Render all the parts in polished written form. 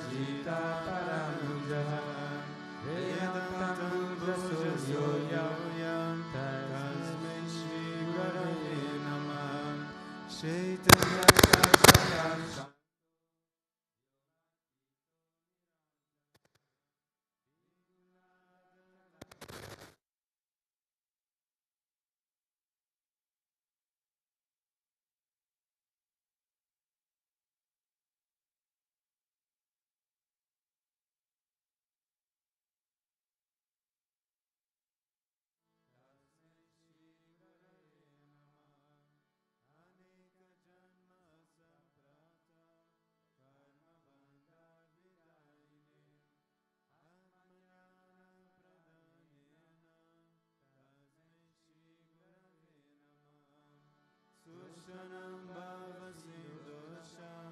Jita Paramujaha Vedantam Suryoyam Tasmai Shri Gurave Namah Chaitanya Prasaya Sushanam bhavasi dosham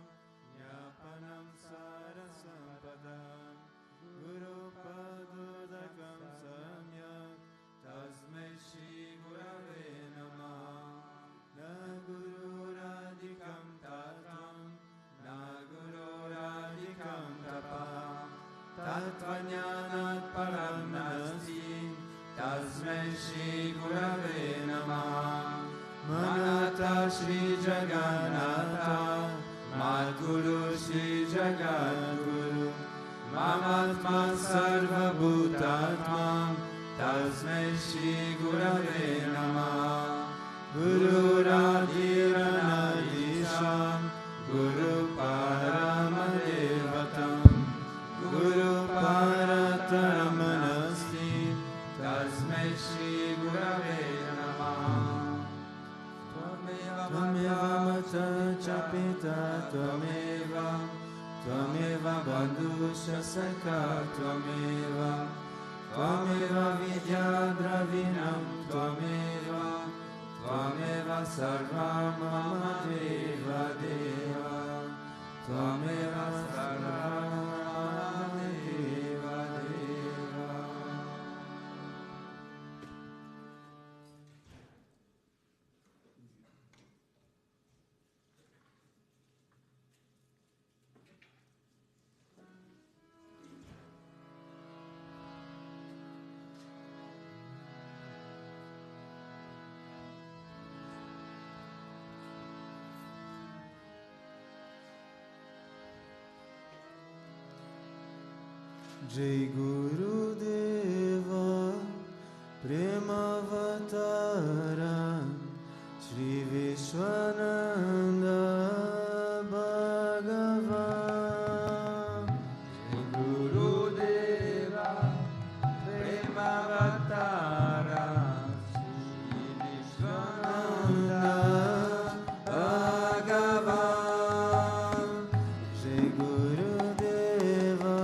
Nyapanam sarasampadam Guru padudakam samyak Tasmai Shri Gurave Namah Na Guru radikam tatam Na Guru radikam tapam Tatvajnanat param nasti Tasmai Shri Gurave Namah Manata Shri Jagannatha Madguru Shri Jagadguru Mamatma Sarva Bhutatma Tasmai Shri Gurave Namah Guru Radhiranadisham Guru Paramadevatam Guru Parataramanasti Tasmai Shri Gurave Namah Tvameva Mata Chapita Tvameva Tvameva Bandhusha Sakha Tvameva Tvameva Vidya Dravinam Tvameva Tvameva Sarvam Mama Deva Deva Tvameva Sarvam Mama Deva Deva. Jai Guru Deva Premavatara Sri Vishwananda Bhagavan Jai Guru Deva Premavatara Sri Vishwananda Bhagavan Jai Guru Deva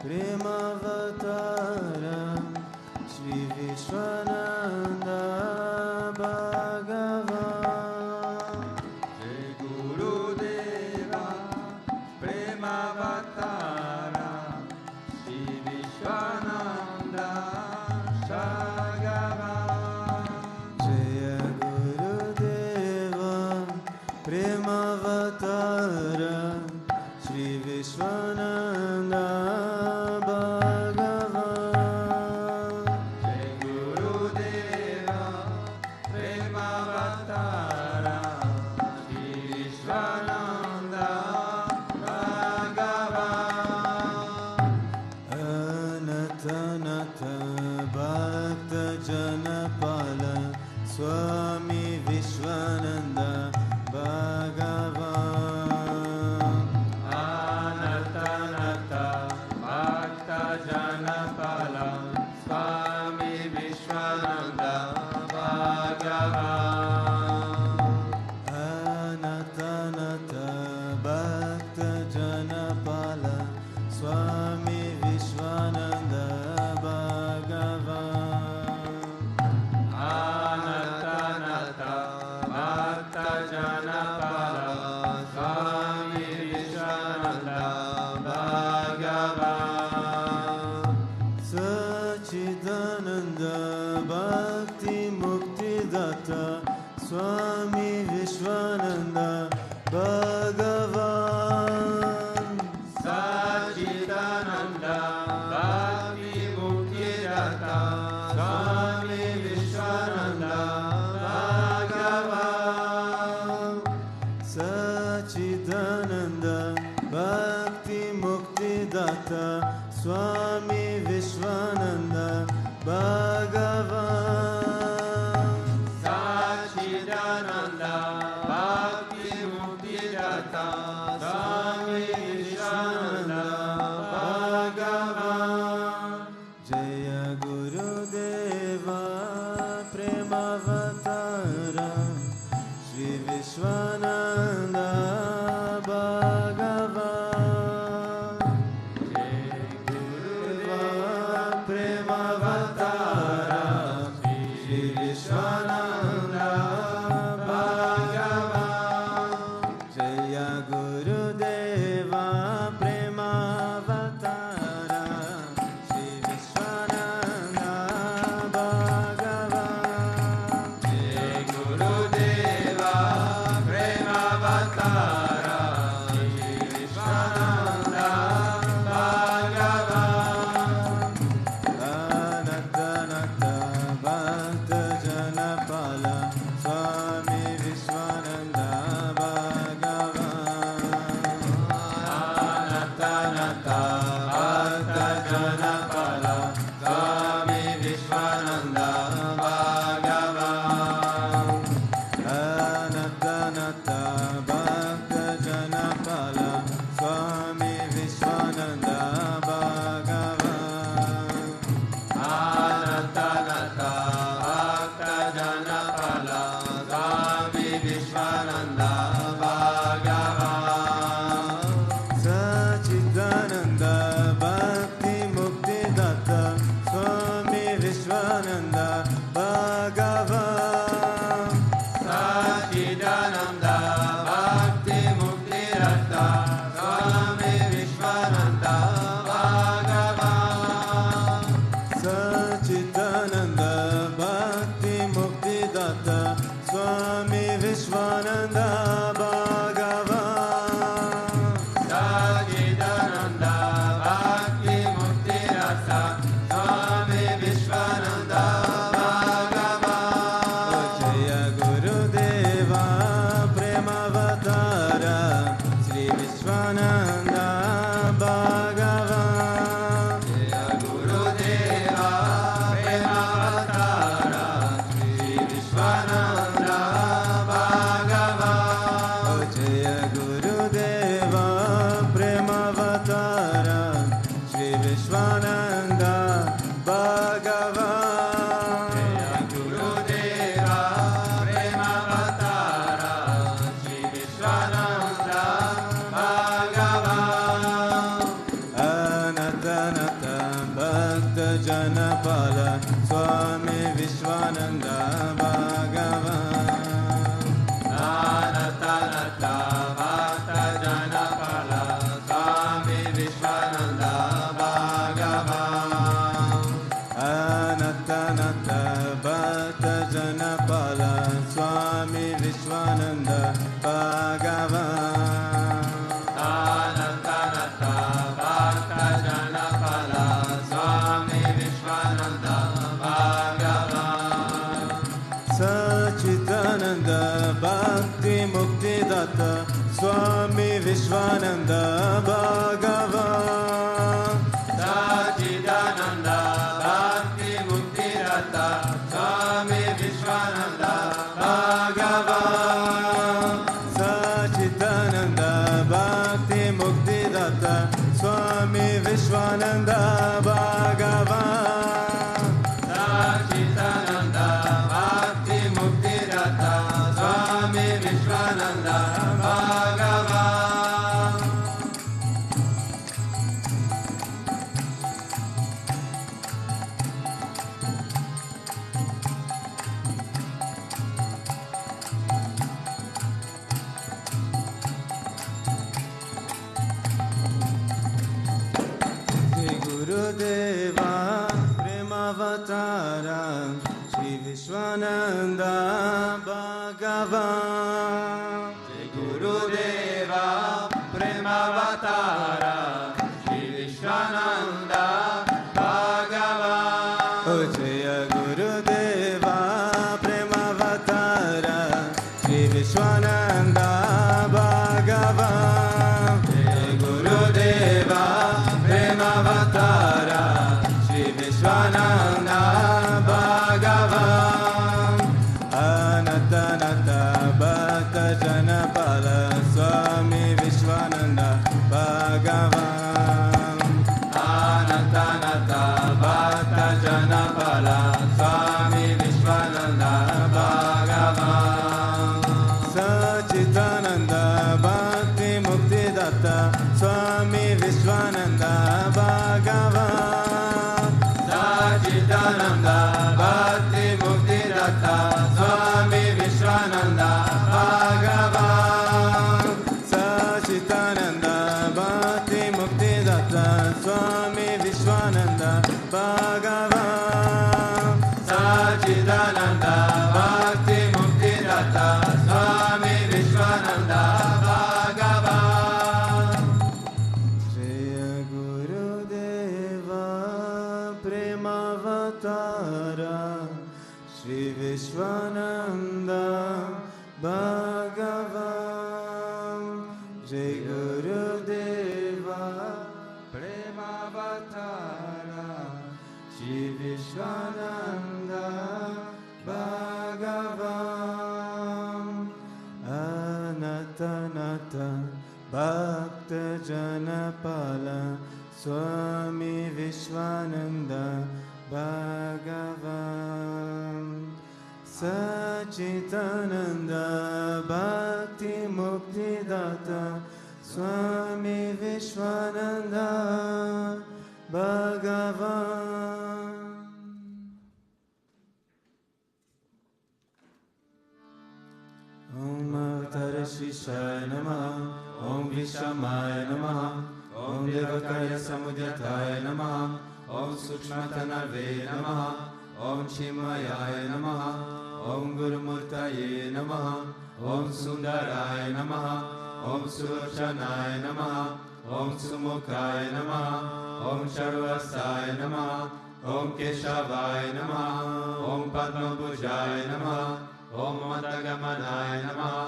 Premavatara Sri Vishwananda Bhagavan Jai Guru Deva Premavatara Sri Vishwananda Bhagavan Jaya Guru Deva Premavatara Sri Vishwananda Swami Vishwananda Bhagavan Anatanata Bhakta Janapala Swami Vishwananda Bhagavan Anatanata Bhakta Janapala Swami Vishwananda Bhagavan Anatanata Bhakta Janapala Swami Vishwananda Bhagavan Sachidananda Bhakti Mukti Datta Swami Vishwananda Bhagavan Swami Vishwananda Bhagavan Sachidananda Bhakti Mukti Datta Swami Vishwananda Bhagavan Sachidananda Bhakti Mukti Datta Swami Vishwananda Bhagavan Jaya Gurudeva Premavatara Sri Vishwananda Bhagavan Jaya Gurudeva Premavatara Sri Vishwananda Bhagavan Jaya Gurudeva Premavatara Sri Vishwananda Bhagavan Jaya Gurudeva Premavatara Sri Vishwananda Bhagavan Anattanata Bhakta Janapala Swami Vishwananda Bhagavan Anattanata Bhakta Janapala Swami Vishwananda Bhagavan Anattanata Bhakta Janapala Swami Vishwananda Bhagavan Anattanata Bhakta Janapala Swami Vishwananda Bhagavan Sachidananda Bhakti Mukti Datta Swami Vishwananda Bhagavan Sachidananda Bhakti Mukti Datta Swami Vishwananda Bhagavan Sachidananda Bhakti Mukti Datta Swami Vishwananda Bhagavan Sachidananda Bhakti Mukti Datta Swami Vishwananda Bhagavan Jaya Gurudeva Premavatara Sri Vishwananda Bhagavan Jaya Gurudeva Premavatara Sri Vishwananda Bhagavan Jaya Gurudeva Premavatara Sri Vishwananda Bhagavan Jaya Gurudeva Premavatara Sri Vishwananda Bhagavan Anattanata Bhakta Janapala Swami Vishwananda Bhagavan Anattanata Bhakta Janapala Swami Vishwananda Bhagavan Anattanata Bhakta Janapala Swami Vishwananda Bhagavan Anattanata Bhakta Janapala Swami Vishwananda Bhagavan Sachidananda Bhakti Mukti Datta Swami Vishwananda Bhagavan Sachidananda Bhakti Mukti Datta Swami Vishwananda Bhagavan Sachidananda Bhakti Mukti Datta Swami Vishwananda Bhagavan Sachidananda Bhakti Mukti Datta Swami Vishwananda Bhagavan Jai Gurudeva Premavatara Sri Vishwananda Bhagavan Jai Gurudeva Premavatara Sri Vishwananda Bhagavan Jaya Gurudeva Premavatara Sri Vishwananda Bhagavan Jai Gurudeva Premavatara Sri Vishwananda Bhagavan Anatanata Bhakta Janapala Swami Vishwananda Bhagavan Anatanata Bhakta Janapala Swami Vishwananda Bhagavan Sachitananda Bhakti Muktidatta Swami Vishwananda Bhagavan Sachitananda Bhakti Muktidatta Swami Vishwananda Bhagavan Sachitananda Bhakti Muktidatta Swami Vishwananda Bhagavan Sachitananda Bhakti Muktidatta Swami Vishwananda Bhagavan Jaya Gurudeva Premavatara Sri Vishwananda Bhagavan Jai Gurudeva Premavatara Sri Vishwananda Bhagavan Anatanata Bhakta Janapala Swami Vishwananda Bhagavan Sachitananda Bhakti Muktidatta Swami Vishwananda Bhagavan Om Avatara Shishaya Namaha Om Vishamaya Namaha Om Devakaya Samudhyataya Namaha Om Sukshmatanarve Namaha Om Chimayaya Namaha Om Gurumurtaye Namaha Om Sundaraya Namaha Om Sulochanaya Namaha Om Sumukaya Namaha Om Sharvasaya Namaha Om Keshavaya Namaha Om Padmabhujaya Namaha Om Matagamanaya Namaha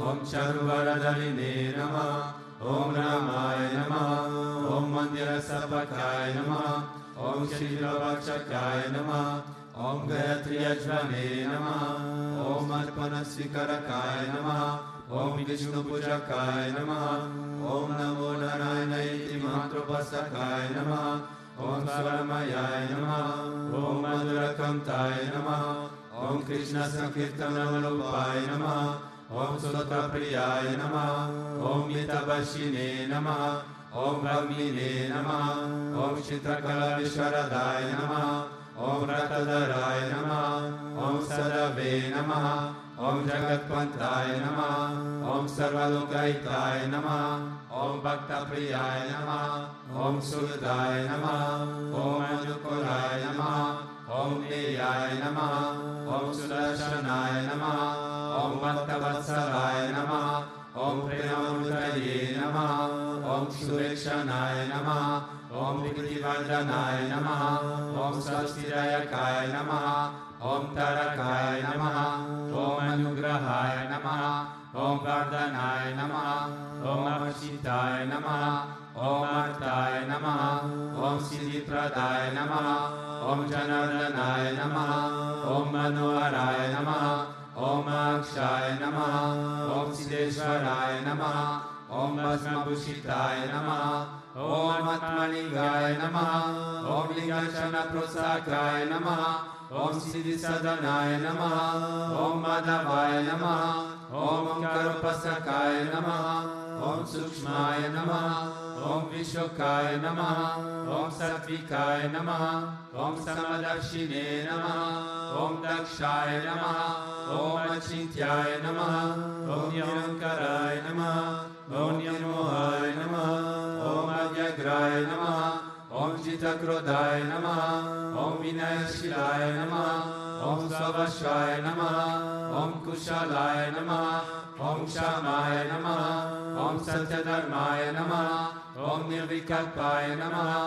Om Charvaradharine Namaha Om Ramaya Namaha Om Mandira Sapakaya Namaha Om Shilabhakshakaya Namaha Om Gayatri Ajvane Namaha Om Arpanasvikarakaya Namaha Om Vishnu Pujakaya Namaha Om Namo Narayana Iti Mantrapasakaya Namaha Om Swaramaya Namaha Om Madhurakamtaya Namaha Om Krishna Sankirtana Rupaya Namaha Om Sota Priyaya Namaha Om Mitabashine Namaha Om Bhagmine Namaha Om Chitrakala Visharadaya Namaha Om Ratadharaya Namaha Om Sadave Namaha Om Jagatpantaya Namaha Om Sarvalokaitaya Namaha Om Bhakta Priyaya Namaha Om Sudaya Namaha Om Anukulaya Namaha Om Neyaya Namaha Om Sudarshanaya Namaha Om Bhaktavatsaraya Namaha Om Premamudaya Namaha Om Surekshanaya Namaha Om Prithivardhanaya Namaha Om Swastirayakaya Namaha Om Tarakaya Namaha Om Anugrahaya Namaha Om Vardhanaya Namaha Om Amashitaya Namaha Om Artaya Namaha Om Siddhipradaya Namaha Om Janardhanaya Namaha Om Manoharaya Namaha Om Akshaya Namaha Om Siddheshwaraya Namaha Om Bhasmabhushitaya Namaha Om Atmalingaya Namaha Om Lingashana Prosakaya Namaha Om Siddhisadanaya Namaha Om Madhavaya Namaha Om Karupasakaya Namaha Om Sukshmaya Namaha Om Vishokaya Namaha Om Satvikaya Namaha Om Samadarshine Namaha Om Dakshaya Namaha Om Achintyaya Namaha Om Nirankaraya Namaha Om Nirmohaya Namaha Om Agyagraya Namaha Om Jitakrodaya Namaha Om Vinayashilaya Namaha Om Savashaya Namaha Om Kushalaya Namaha Om Shamaya Namaha Om Satyadharmaya Namaha Om Nirvikalpaya Namaha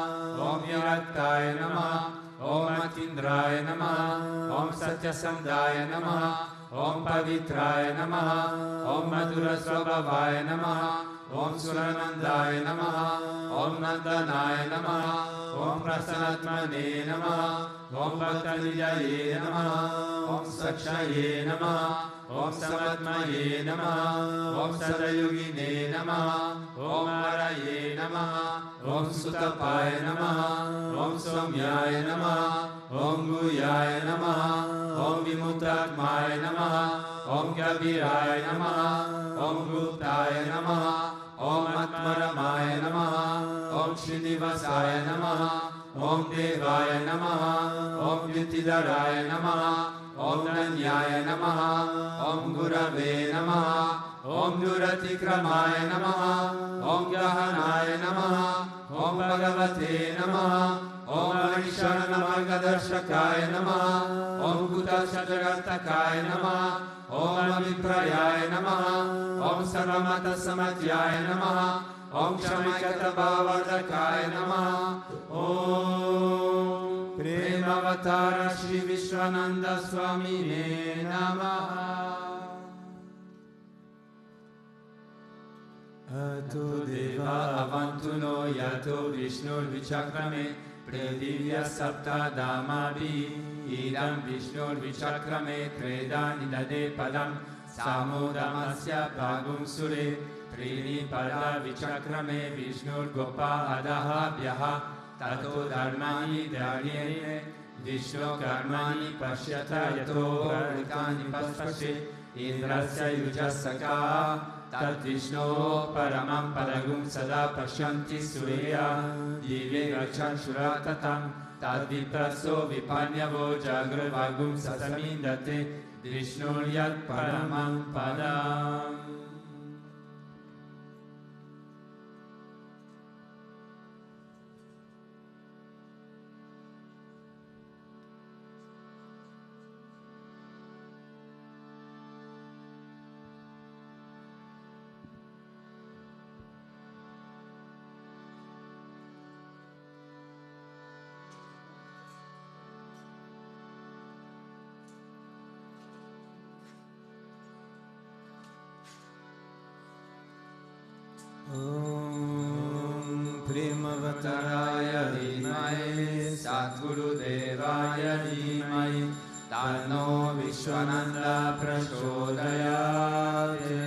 Om Viraktaya Namaha Om Atindraya Namaha, Om Satyasandaya Namaha, Om Pavitraya Namaha, Om Madhura Swabhavaya Namaha, Om Suranandaya Namaha, Om Nandanaya Namaha, Om Prasanatmane Namaha, Om Bhaktanijaye Namaha, Om Sakshaye Namaha, Om Samatmaye Namaha, Om Sadayogine Namaha, Om Araye Namaha, Om Sutapaya Namaha, Om Somyaya Namaha, Om Guyaya Namaha, Om Vimutakmaya Namaha, Om Gabiraya Namaha, Om Guptaya Namaha, Om Atmaramaya Namaha, Om Srinivasaya Namaha, Om Devaya Namaha, Om Yutidaraya Namaha, Om Nanyaya Namaha, Om Gurave Namaha, Om Duratikramaya Namaha, Om Gahanaya Namaha, Om Bhagavate Namaha, Om Arisharana Margadarshakaya Namaha, Om Kutashajagartakaya Namaha, Om Aviprayaya Namaha, Om Sarvamata Samatyaya Namaha, Om Shamaikata Bhavardakaya Namaha, Om Premavatara Sri Vishwananda Swami Namaha. Ato Deva Avantuno Yato Vishnur Vichakrame Predivya Sapta Dhamabhi Idam Vishnur Vichakrame Tredani Dade Padam Samodamasya Bhagum Sure Trini Pada Vichakrame Vishnur Gopa Adaha Bhyaha Tato Dharmani Dharye Vishnu Karmani Pashyata Yato Varikani Paspashe Indrasya Yujasaka Tat Vishnu Paramam Padagum Sada Pashyanti Surya Divye Gachanshuratatam Tad Vipraso Vipanyavo Jagravagum Sasamindate Vishnu Yat Paramam Padam. Om Premavattaraya Dhimahi Satguru Devaya Dhimahi Tanno Vishwananda Prachodayate.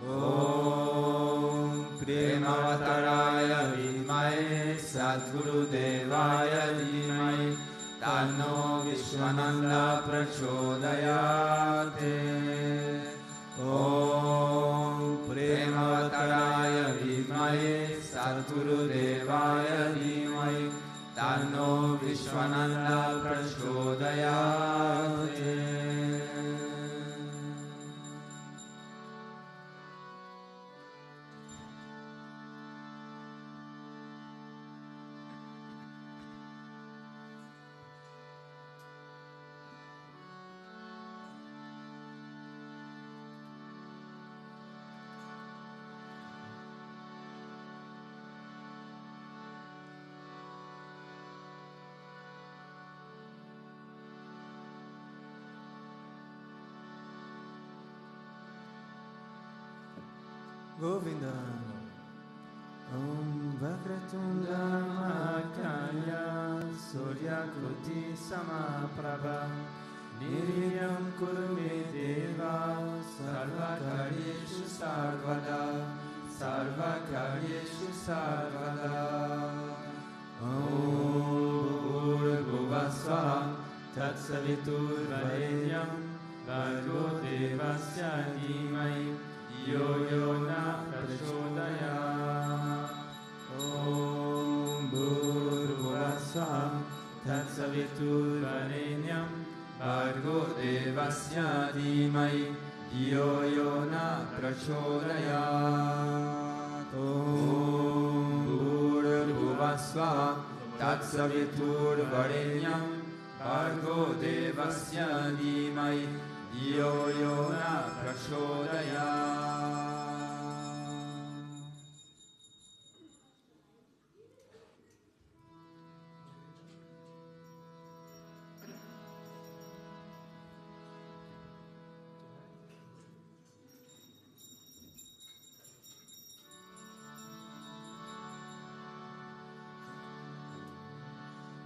Om Premavattaraya Dhimahi Satguru Devaya Dhimahi Tanno Vishwananda Prachodayate. Om Premavattaraya Dhimahi Satguru Devaya Dhimahi Tanno Vishwananda Prachodayate. Govinda. Om Vakratunda Mahakaya Suryakruti Samaprabha Niryam Kurume Deva Sarvakaryeshu Sarvada Sarvakaryeshu Sarvada. Om Bhuvasvaha Tatsavitur Varenyam Bhargo Devasya Dhimai Yo yo na prachodaya. Om Bhurvasvaha Tatsavitur Varenyam Bhargo Devasya Dhimai Yo yo na prachodaya. Om Bhurvasvaha Tatsavitur Varenyam Bhargo Devasya Dhimai Yo yo na prachodaya.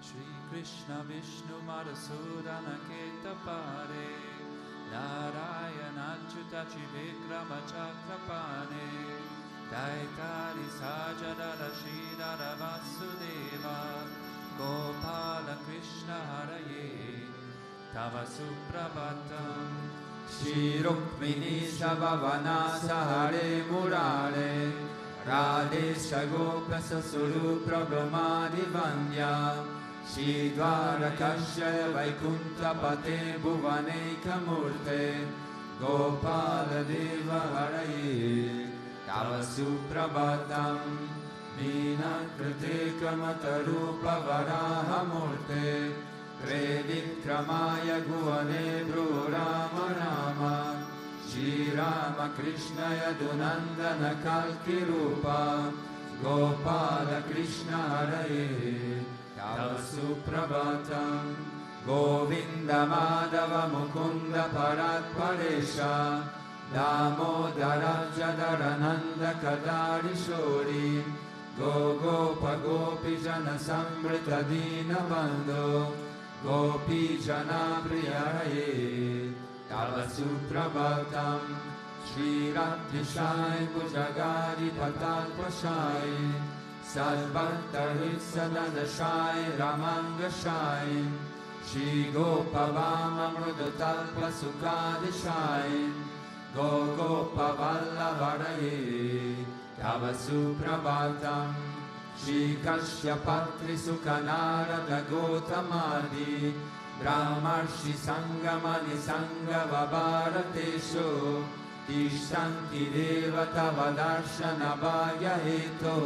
Shri Krishna Vishnu Madhusudana Ketapare Narayana Achyuta Trivikrama Chakrapane Daitari Sajadara Shridhara Vasudeva Gopala Krishna Haraye Tava Suprabhatam Shri Rukmini Sabhavana Sahare Murare Radhe Shagopasa Surupra Brahmadi Vandya Shri Dvarakashaya Vaikunta Pate Bhuvaneka Murte Gopala Deva Haraye Tava Suprabhatam Meena Krite Kamatarupa Varaha Murte Previkramaya Guvane Bru Rama Rama Shri Rama Krishna Yadunandana Kalki Rupa Gopala Krishna Haraye Tava Suprabhatam Govinda Madhava Mukunda Parat Paresha Damodara Jadarananda Kadari Shori Gopa Gopi Jana Sambrita Dina Bando Gopi Jana Priyaraye Tava Suprabhatam Shri Radhi Shai Bhujagari Patal Pashai Sadbhakta Hritsadada Shai Ramanga Shai Shri Gopavama Mrudutalpa Sukadi Shai Gopa Vallavaraye Tava Suprabhatam Shri Kashyapatri Sukhanarada Gotamadi Brahmarshi Sangamani Sangava Bharatesho Tishtanti Devata Vadarshana Bhagya Heto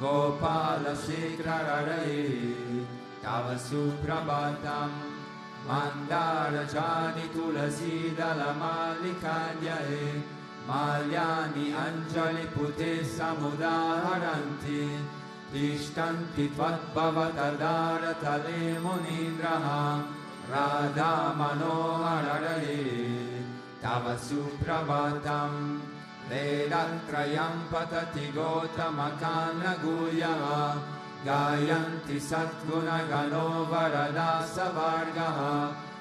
Gopala Shekrararaye Tava Suprabhatam Mandara Jani Tulasi Dalamalikayae Malyani Anjali Pute Samudaharanti Tishtanti Tvatbhavatadara Tale Munindraha Radha Manohararaye Tava Suprabhatam Vedatrayam Patati Gotamakana Guyaha Gayanti Satguna Gano Varada Savargaha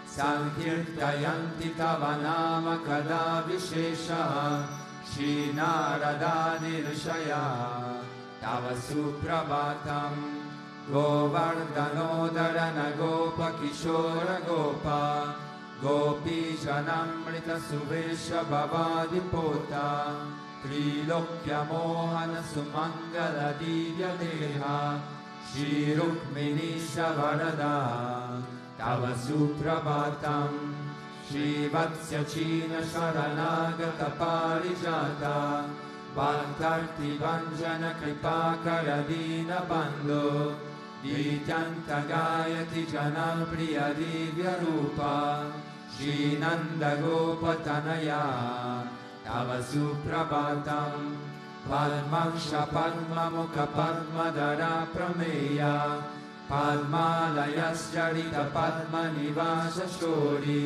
Sankirtayanti Tavanama Kada Visheshaha Shri Naradani Rishaya Tava Suprabhatam Govardhanodharana Gopa Kishora Gopa Gopi Janamrita Suvesha Bhavadipota Trilokya Mohana Sumangala Divya Deha Shri Rukmini Shavarada Tava Suprabhatam Shri Vatsya China Sharanagata Parijata Bhantarti Vanjana Kripa Karadina Bando Dityanta Gayati Jana Priya Divya Rupa Shri Nanda Gopatanaya Tava Suprabhatam Padmaksha Padma Mukha Padmadara Prameya Padmalayasjarita Padma Nivasa Shori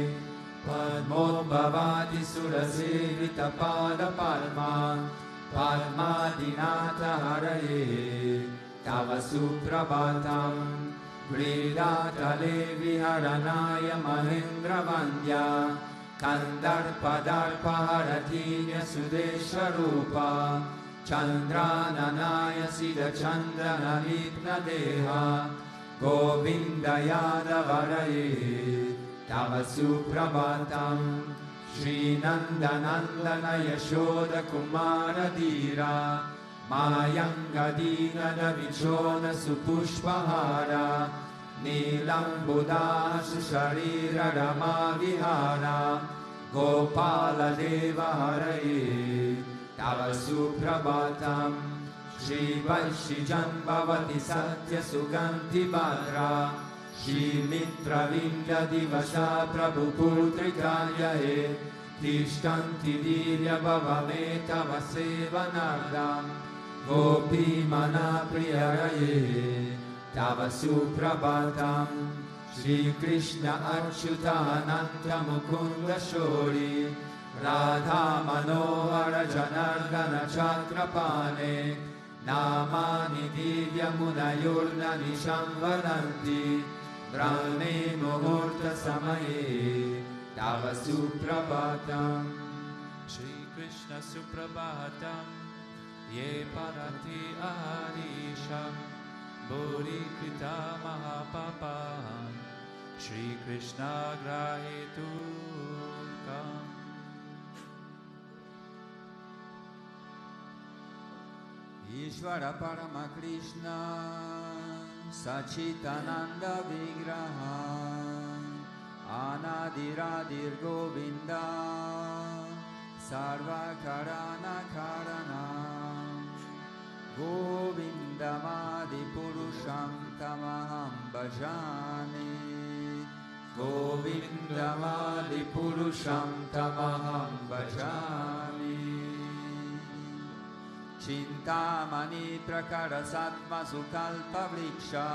Padmodbhavati Surasevita Pada Padma Padmadinata Haraye Tava Suprabhatam Vridatale Viharanaya Mahendra Vandya Kandarpadarpa Haratinya Sudesha Rupa Chandrananaya Siddha Chandana Vigna Deha Govinda Yadavaraye Tava Suprabhatam Shri Nandanandana Yashoda Kumara Dhira Mayanga Dina Vichona Supushpahara Nilambuda Susharira Rama Vihara Gopala Deva Haraye Tava Suprabhatam Shri Vaishijan Bhavati Satya Suganti Bhadra Shri Mitra Vindya Divasha Prabhu Putrikayahe Tishtanti Divya Bhavame Tava Sevanardam Gopi Mana Priyaraye Tava Suprabhatam Shri Krishna Achyuta Ananta Mukunda Shori Radha Manohara Janardana Chakrapane Namani Divyamunayurna Nisham Vadanti Brahme Muhurta Samaye Tava Suprabhatam Shri Krishna Suprabhatam Ye Parati Arisham Bodhi Krita Mahapapam Shri Krishna Grahitukam Ishvara Parama Krishna Sachitananda Vigraha Anadiradir Govinda Sarva Karana Karana Govindamadi Purusham Tamaham Bhajami Govindamadi Purusham Tamaham Bhajami Chintamani Prakara Satma Sukalpa Vriksha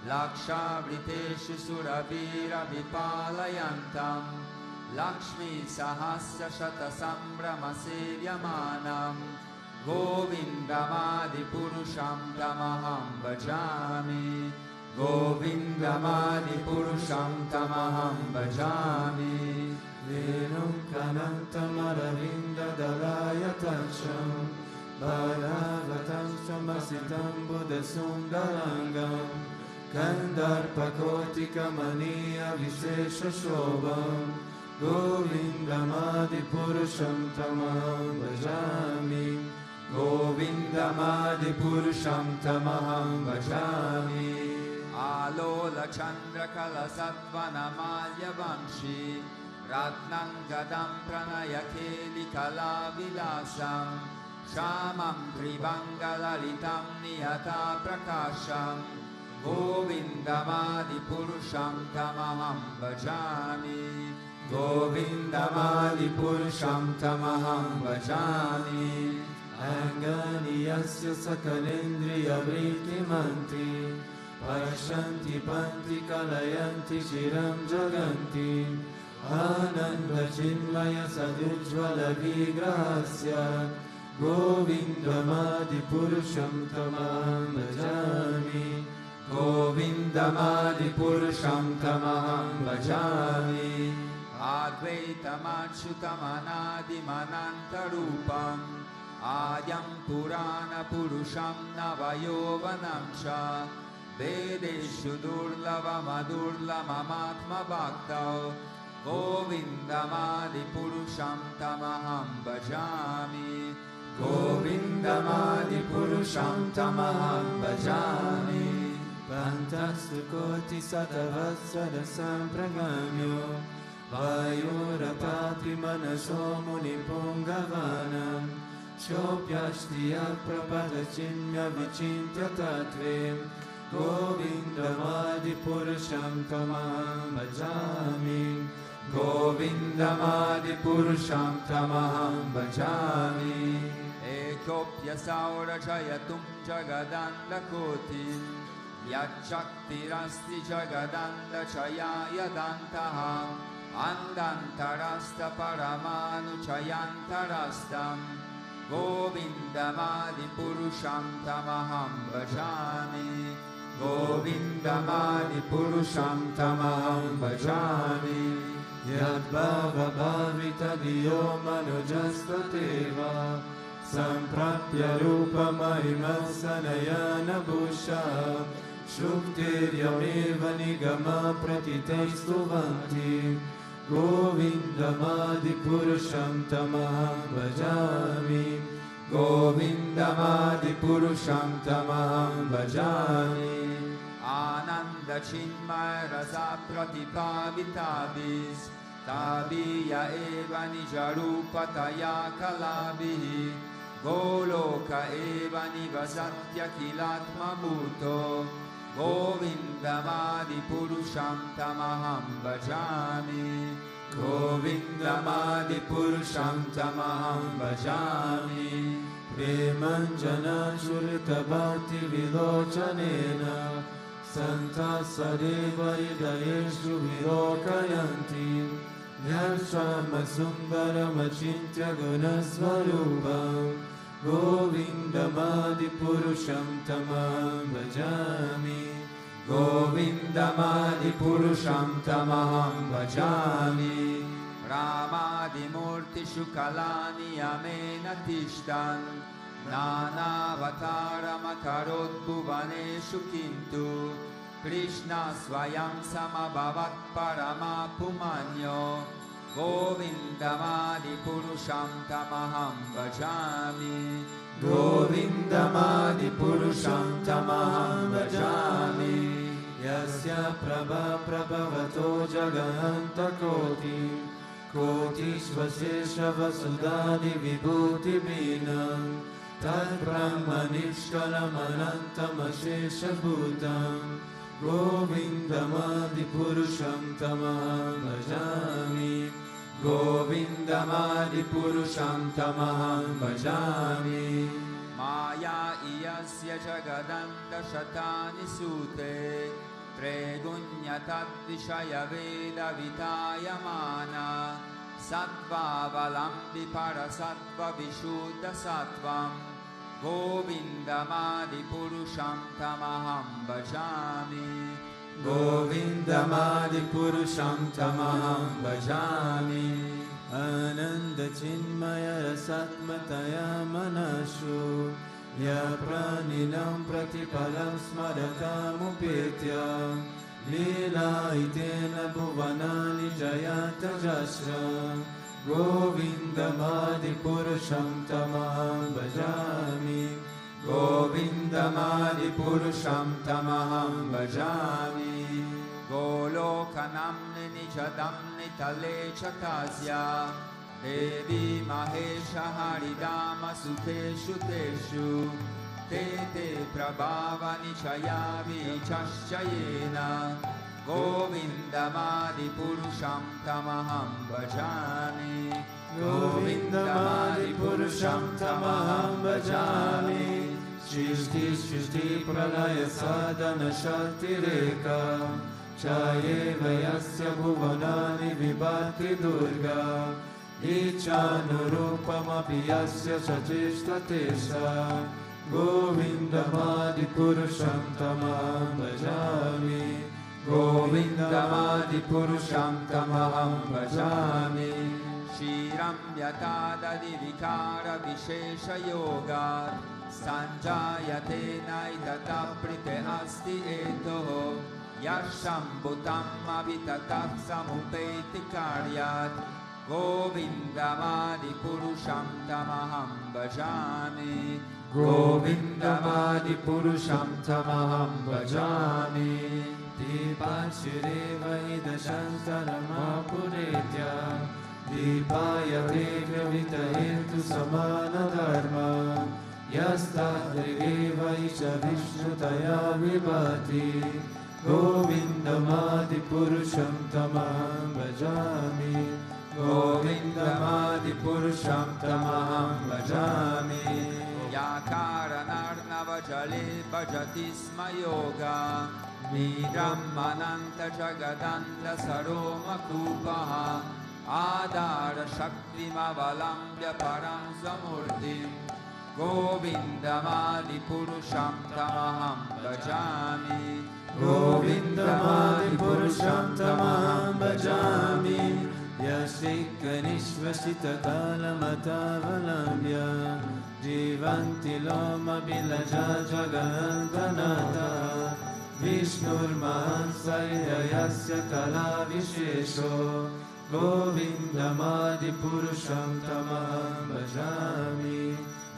Laksha Vriteshu Surabhira Vipalayantam Lakshmi Sahasra Shata Sambrama Sevyamanam Govindamadi Purusham Tamaham Bhajami Govindamadi Purusham Tamaham Bhajami Venum Kanantam Aravinda Dalaya Tacham Bharavatam Samasitam Buddha Sundarangam Kandarpakotika Maniya Vishesha Shobham Govindamadi Purusham Tamaham Bhajami Govindamadi Purusham Tamaham Bhajami Alola Chandra Kala Sattvana Malya Vanshi Ratnam Gadam Pranaya Keli Kala Vilasam Shamam Tribangalalitam Niyata Prakasham Govindamadi Purusham Tamaham Bhajami Govindamadi Purusham Tamaham Bhajami Anganiyasya Sakalendriya Vritti Manti Pashanti Panti Kalayanti Shiram Jaganti Ananda Chinmaya Sadujvala Vigrahasya Govindamadi Purusham Tamaham Bhajami Govindamadi Purusham Tamaham Bhajami Advaitamanchutamanadim Anantarupam Adyam Purana Purusham Navayovanam Cha Vedeshu Durlavamadurlamamatma Bhaktau Govindamadi Purusham Tamaham Bhajami Govindamadi Purusham Tamaham Bhajami Pantastu Koti Satavasada Sampragamyo Vayurapatri Manaso Munipungavanam Shopyashtiya Prapada Chinya Vichintya Tatvim Govindamadi Purusham Tamaham Bhajami Govindamadi Purusham Tamaham Bhajami Ekopya Saura Jayatum Jagadanda Kotim Yachaktirasti Jagadanda Chayaya Dantaha Andantarasta Paramanu Chayantarastam Govindamadi Purusham Tamaham Bhajami Govindamadi Purusham Tamaham Bhajami Yadbhava Bhavita Diyo Manujastateva Samprapya Rupa Marimasanayana Bhusha Shuktiryameva Nigama Pratitaistuvanti Govindamadi Purusham Tamaham Bhajami Govindamadi Purusham Tamaham Bhajami Ananda Chinmaya Rasa Pratipavitavis Tabiya Eva Nijarupataya Kalabihi Goloka Eva Nivasatya Kilatma Bhuto Govindamadi Purusham Tamaham Bhajami Govindamadi Purusham Tamaham Bhajami Premanjana Shurita Bhakti Vilochanena Santa Sadeva Idayeshu Vilokayanti Nyarshama Sundara Machintya Gunasvarubam Govindamadipurusham tamaham bhajami. Govindamadipurusham tamaham bhajami. Ramadimurtishu kalani yamena tishtan. Nanavataram bhuvaneshu kintu. Krishna swayam samabhavat paramapumanyo. Govindamadipurusham tamaham bhajami. Govindamadipurusham tamaham bhajami. Yasya prabha prabhavato jaganta koti. Koti svasesha vasudani vibhuti binam. Tad brahmanishkalam anantam ashesha bhutam. Govindamadipurusham tamaham bhajami. Govindamadipurusham tamaham bhajami. Maya iyasya jagadanta shatani sute. Tregunyatad vishaya veda vitayamana. Sattva valambi parasattva vishuddha sattvam. Govindamadipurusham tamaham bhajami. Govindamadipurusham tamaham bhajami. Ananda chinmaya rasatmataya manashu. Ya praninam pratipalam smaratamupetya. Lila itena bhuvanani jayata jasra. Govindamadipurusham tamaham bhajami. Govindamadipurusham tamaham bhajami. Golokanam nijadam nitale chatasya. Devi mahesha haridama suteshu teshu. Tete prabhava nichaya vichaschayena. Govindamadipurusham tamaham bhajami. Govindamadipurusham tamaham bhajami. Shishti shishti pralaya sadhana shakti reka. Chaye vayasya bhuvanani vibhati durga. Ichanurupamapi yasya sachishtatesa. Govindamadipurusham tamaham bhajami. Govindamadipurusham tamaham bhajami. Shiram yatadadi vikara vishesha yoga. Sanjayate naitata prite asti etoho. Yasham bhutam abhitatat samupeti karyat. Govindamadipurusham tamaham bhajami. Govindamadipurusham tamaham bhajami. Dipachireva idashantaramapuretya. Dipaya devya vitahetu samana dharma. Yastadriveva isha vishnutaya vibhati. Govindamadipurusham tamaham bhajami. Govindamadipurusham tamaham bhajami. Yakaranarnava jale bhajati sma yoga. Nidrammananta jagadanda saroma kupaha. Adara shaktimavalamya param samurtim. Govindamadipurusham tamaham bhajami. Govindamadipurusham tamaham bhajami. Yashikanishvasita kalamatavalambya. Jivanti loma bilaja jagantanata. Vishnurman saryayasya kala vishesho. Govindamadipurusham tamaham bhajami.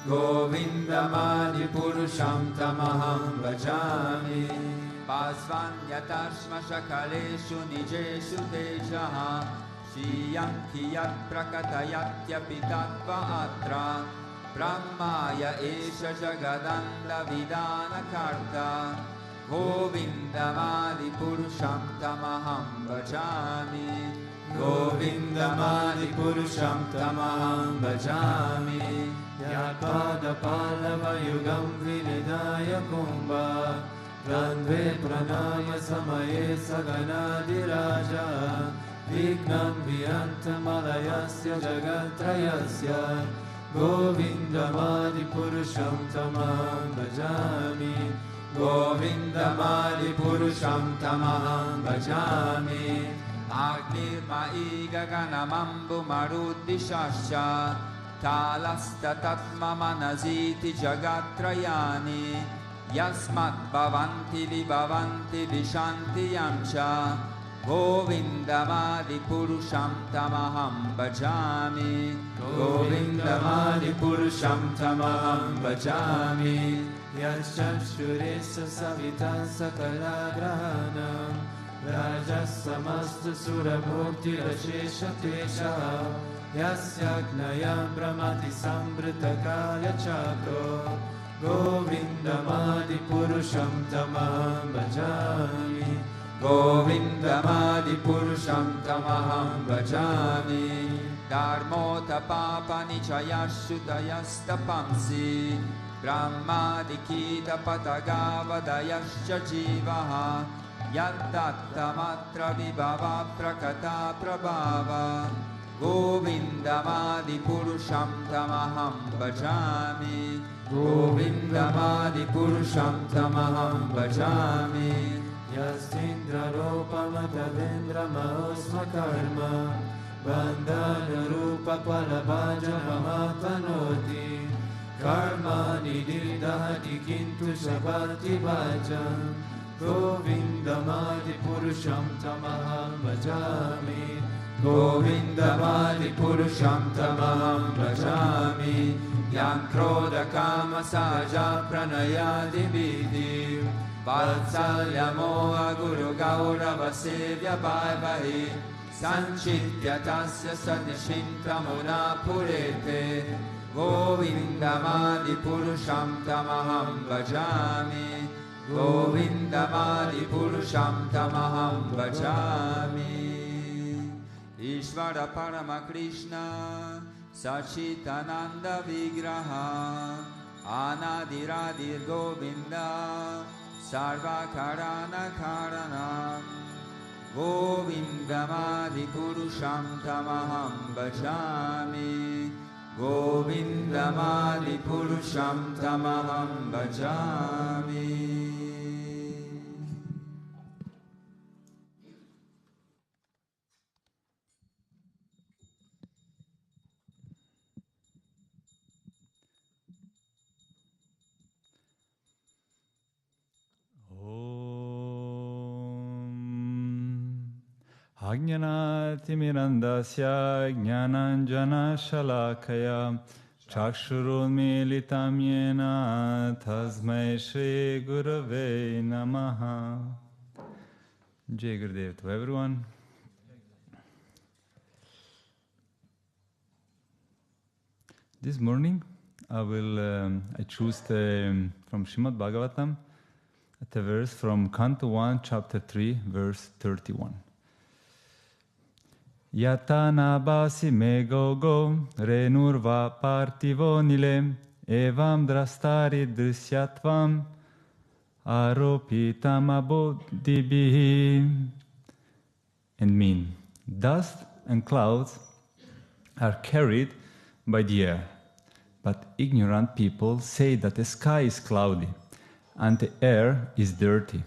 Govindamadipurusham tamaham bhajami. Pasvanyatashma shakaleshu nijeshu tejaha. Shiyanti yat prakatayatyapitattva atra. Brahmaya esha jagadanda vidana karta. Govindamadipurusham tamaham bhajami. Govindamadipurusham tamaham bhajami. Yapada palava yugam vinidaya kumbha. Randve pranaya samaye saganadiraja. Vignam viyantam alayasya jagatrayasya. Govindamadipurusham tamaham bhajami. Govindamadipurusham tamaham bhajami. Agnirmai gaganamambu maruddishascha Talastatatma manasiti jagatrayani Yasmat bhavanti vibhavanti vishanti yamcha Govindamadipurusham tamaham bhajami. Govindamadipurusham tamaham bhajami. Yashashuresa savitan sakalagrahanam Rajasamastu surabhukti rashesha tesha Yasyajnayam brahmati sambritakaya chakro Govindamadipurusham tamaham bhajami. Govindamadipurusham tamaham bhajami. Dharmota papa nichayashutayastapamsi Brahmadikita patagavadayascha jivaha Yaddattamatra vibhava prakata prabhava Govindamadipurusham tamaham bhajami. Govindamadipurusham tamaham bhajami. Yastindra rupa matavendra mahosma karma Bandhana rupa palabhaja mahapanoti Karma nididahati kintu shabati bhajam Govindamadipurusham tamaham bhajami. Govindamadipurusham tamaham bhajami. Yan krodha kama sahaja pranayadi vidhi Vatsalya moha guru gaurava sevya vaivai Sanchitya tasya sadishintamuna purete Govindamadipurusham tamaham bhajami. Govindamadipurusham tamaham bhajami. Ishvara Parama Krishna Sachitananda Vigraha Anadiradir Govinda Sarva Karana Karanam Govindamadipurusham tamaham bhajami. Govindamadipurusham tamaham bhajami. Ajnanatimirandasya jnananjana shalakaya chakshurunmilitam yena tasmai Shri Gurave Namaha. Jai Gurudev to everyone. This morning I choose from Srimad Bhagavatam a verse from Canto 1, Chapter 3, verse 31. Yata nabasi me gogo renurva partivo nile evam drastari drishyatvam aropitam abodhibihi. And mean, dust and clouds are carried by the air, but ignorant people say that the sky is cloudy and the air is dirty.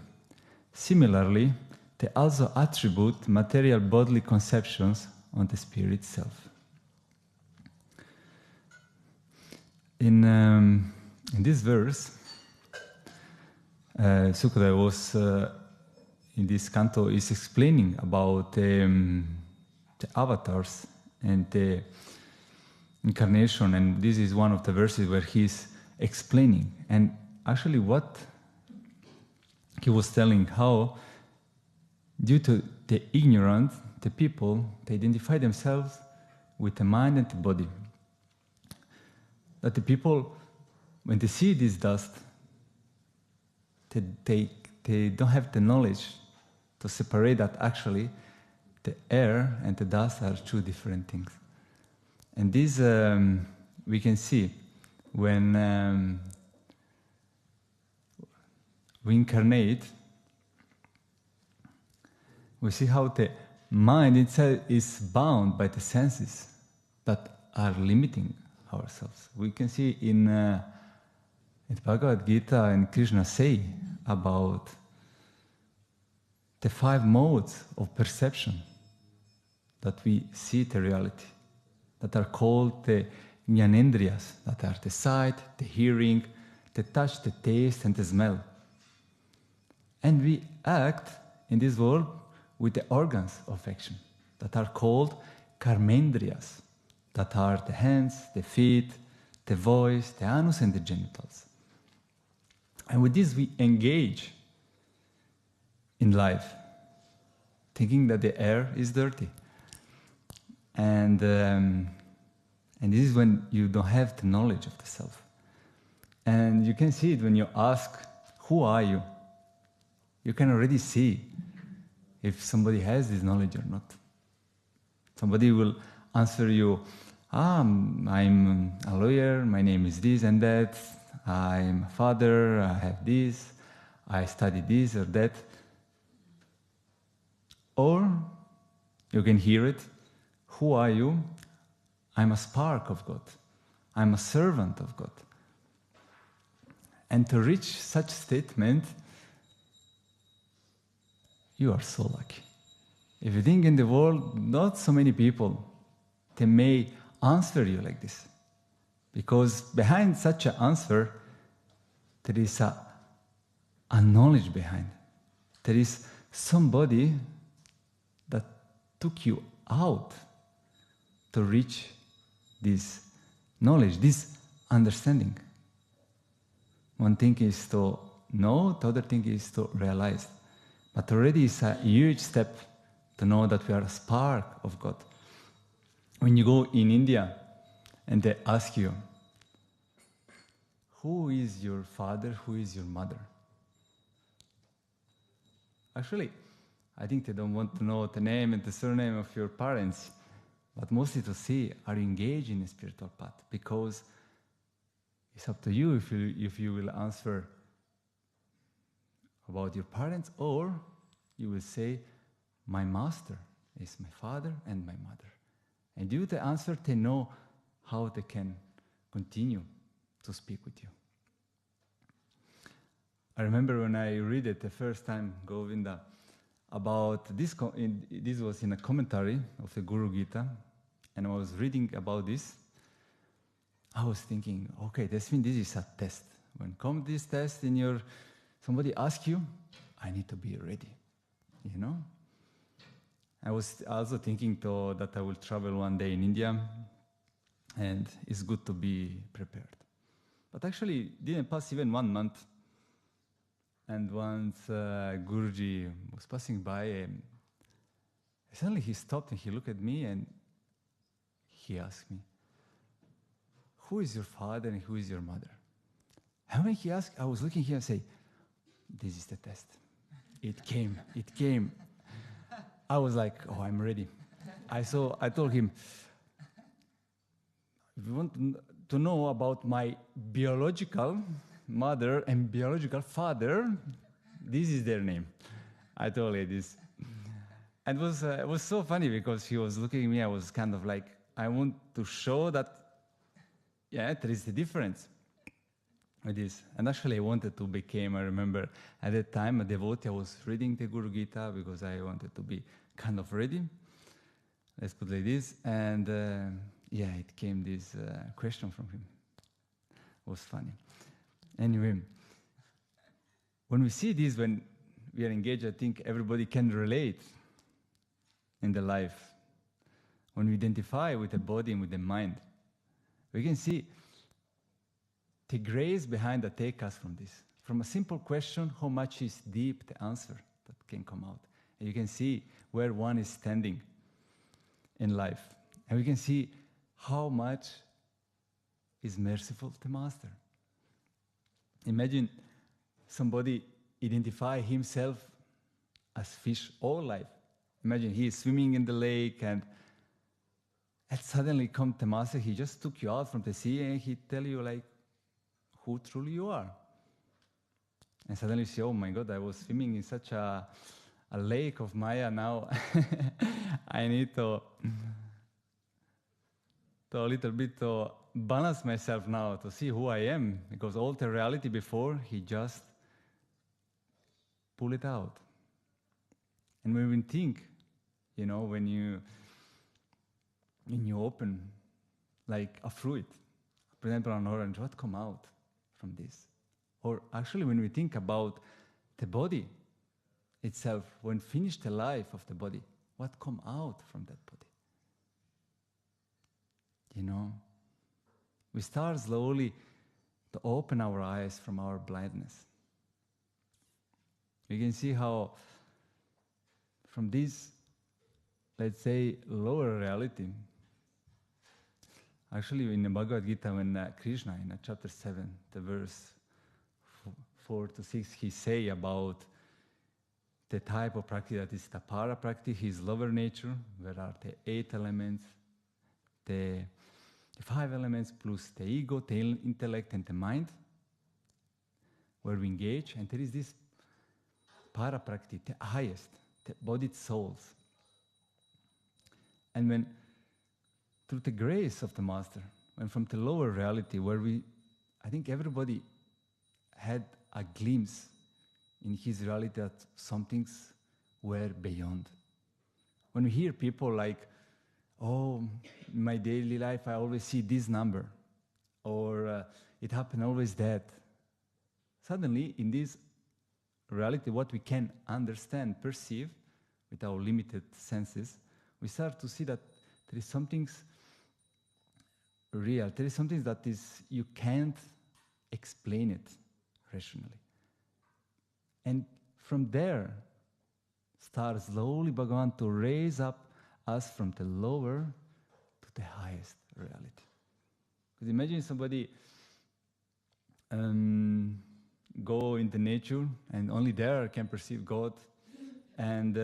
Similarly, they also attribute material bodily conceptions on the spirit self. In this verse, Sukadeva was in this canto is explaining about the avatars and the incarnation, and this is one of the verses where he's explaining. And actually, what he was telling, how due to the ignorance, the people, they identify themselves with the mind and the body. That the people, when they see this dust, they don't have the knowledge to separate that actually the air and the dust are two different things. And this we can see when we incarnate. We see how the mind itself is bound by the senses that are limiting ourselves. We can see in Bhagavad Gita and Krishna say about the 5 modes of perception that we see the reality, that are called the jnanendriyas, that are the sight, the hearing, the touch, the taste, and the smell. And we act in this world with the organs of action that are called karmendriyas, that are the hands, the feet, the voice, the anus, and the genitals. And with this we engage in life, thinking that the air is dirty. And this is when you don't have the knowledge of the self. And you can see it when you ask, who are you? You can already see if somebody has this knowledge or not. Somebody will answer you, I'm a lawyer, my name is this and that, I'm a father, I have this, I study this or that. Or you can hear it, who are you? I'm a spark of God. I'm a servant of God. And to reach such statement, you are so lucky. If you think in the world, not so many people, they may answer you like this. Because behind such an answer, there is a knowledge behind. There is somebody that took you out to reach this knowledge, this understanding. One thing is to know, the other thing is to realize. But already it's a huge step to know that we are a spark of God. When you go in India and they ask you, who is your father, who is your mother? Actually, I think they don't want to know the name and the surname of your parents, but mostly to see, are you engaged in a spiritual path? Because it's up to you if you will answer about your parents, or you will say, my master is my father and my mother. And due to the answer, they know how they can continue to speak with you. I remember when I read it the first time, Govinda, about this, this was in a commentary of the Guru Gita, and I was reading about this. I was thinking, okay, this is a test. When comes this test in somebody asks you, I need to be ready, you know? I was also thinking that I will travel one day in India, and it's good to be prepared. But actually, it didn't pass even 1 month. And once Guruji was passing by, suddenly he stopped and he looked at me and he asked me, who is your father and who is your mother? And when he asked, I was looking here and say, this is the test. It came. I was like, oh, I'm ready. I told him, if you want to know about my biological mother and biological father, this is their name. I told you this. And it was so funny because he was looking at me, I was kind of like, I want to show that, yeah, there is a difference with this. And actually I wanted to become, I remember at that time, a devotee. I was reading the Guru Gita because I wanted to be kind of ready. Let's put it like this. And it came this question from him. It was funny. Anyway, when we see this, when we are engaged, I think everybody can relate in the life. When we identify with the body and with the mind, we can see the grace behind that take us from this. From a simple question, how much is deep the answer that can come out. And you can see where one is standing in life. And we can see how much is merciful the Master. Imagine somebody identify himself as fish all life. Imagine he is swimming in the lake and suddenly come the Master, he just took you out from the sea and he tell you like who truly you are. And suddenly you say, oh my God, I was swimming in such a lake of Maya now. I need to a little bit to balance myself now to see who I am, because all the reality before, he just pull it out. And when we think, when you open like a fruit, for example, an orange, what come out from this? Or actually, when we think about the body itself, when finish the life of the body, what come out from that body? We start slowly to open our eyes from our blindness. We can see how from this, let's say, lower reality, actually in the Bhagavad Gita, when Krishna, in chapter 7, the verse 4 to 6, he say about the type of practice that is the para practice, his lower nature, where are the 8 elements, the 5 elements plus the ego, the intellect, and the mind, where we engage. And there is this para practice, the highest, the embodied souls. And when, through the grace of the Master, when from the lower reality, where I think everybody had a glimpse in his reality that some things were beyond. When we hear people like, oh, in my daily life I always see this number, or it happened always that. Suddenly, in this reality, what we can understand, perceive, with our limited senses, we start to see that there is something real, there is something that is, you can't explain it rationally. And from there, starts slowly Bhagavan to raise up us from the lower to the highest reality. Because imagine somebody go into nature and only there can perceive God, and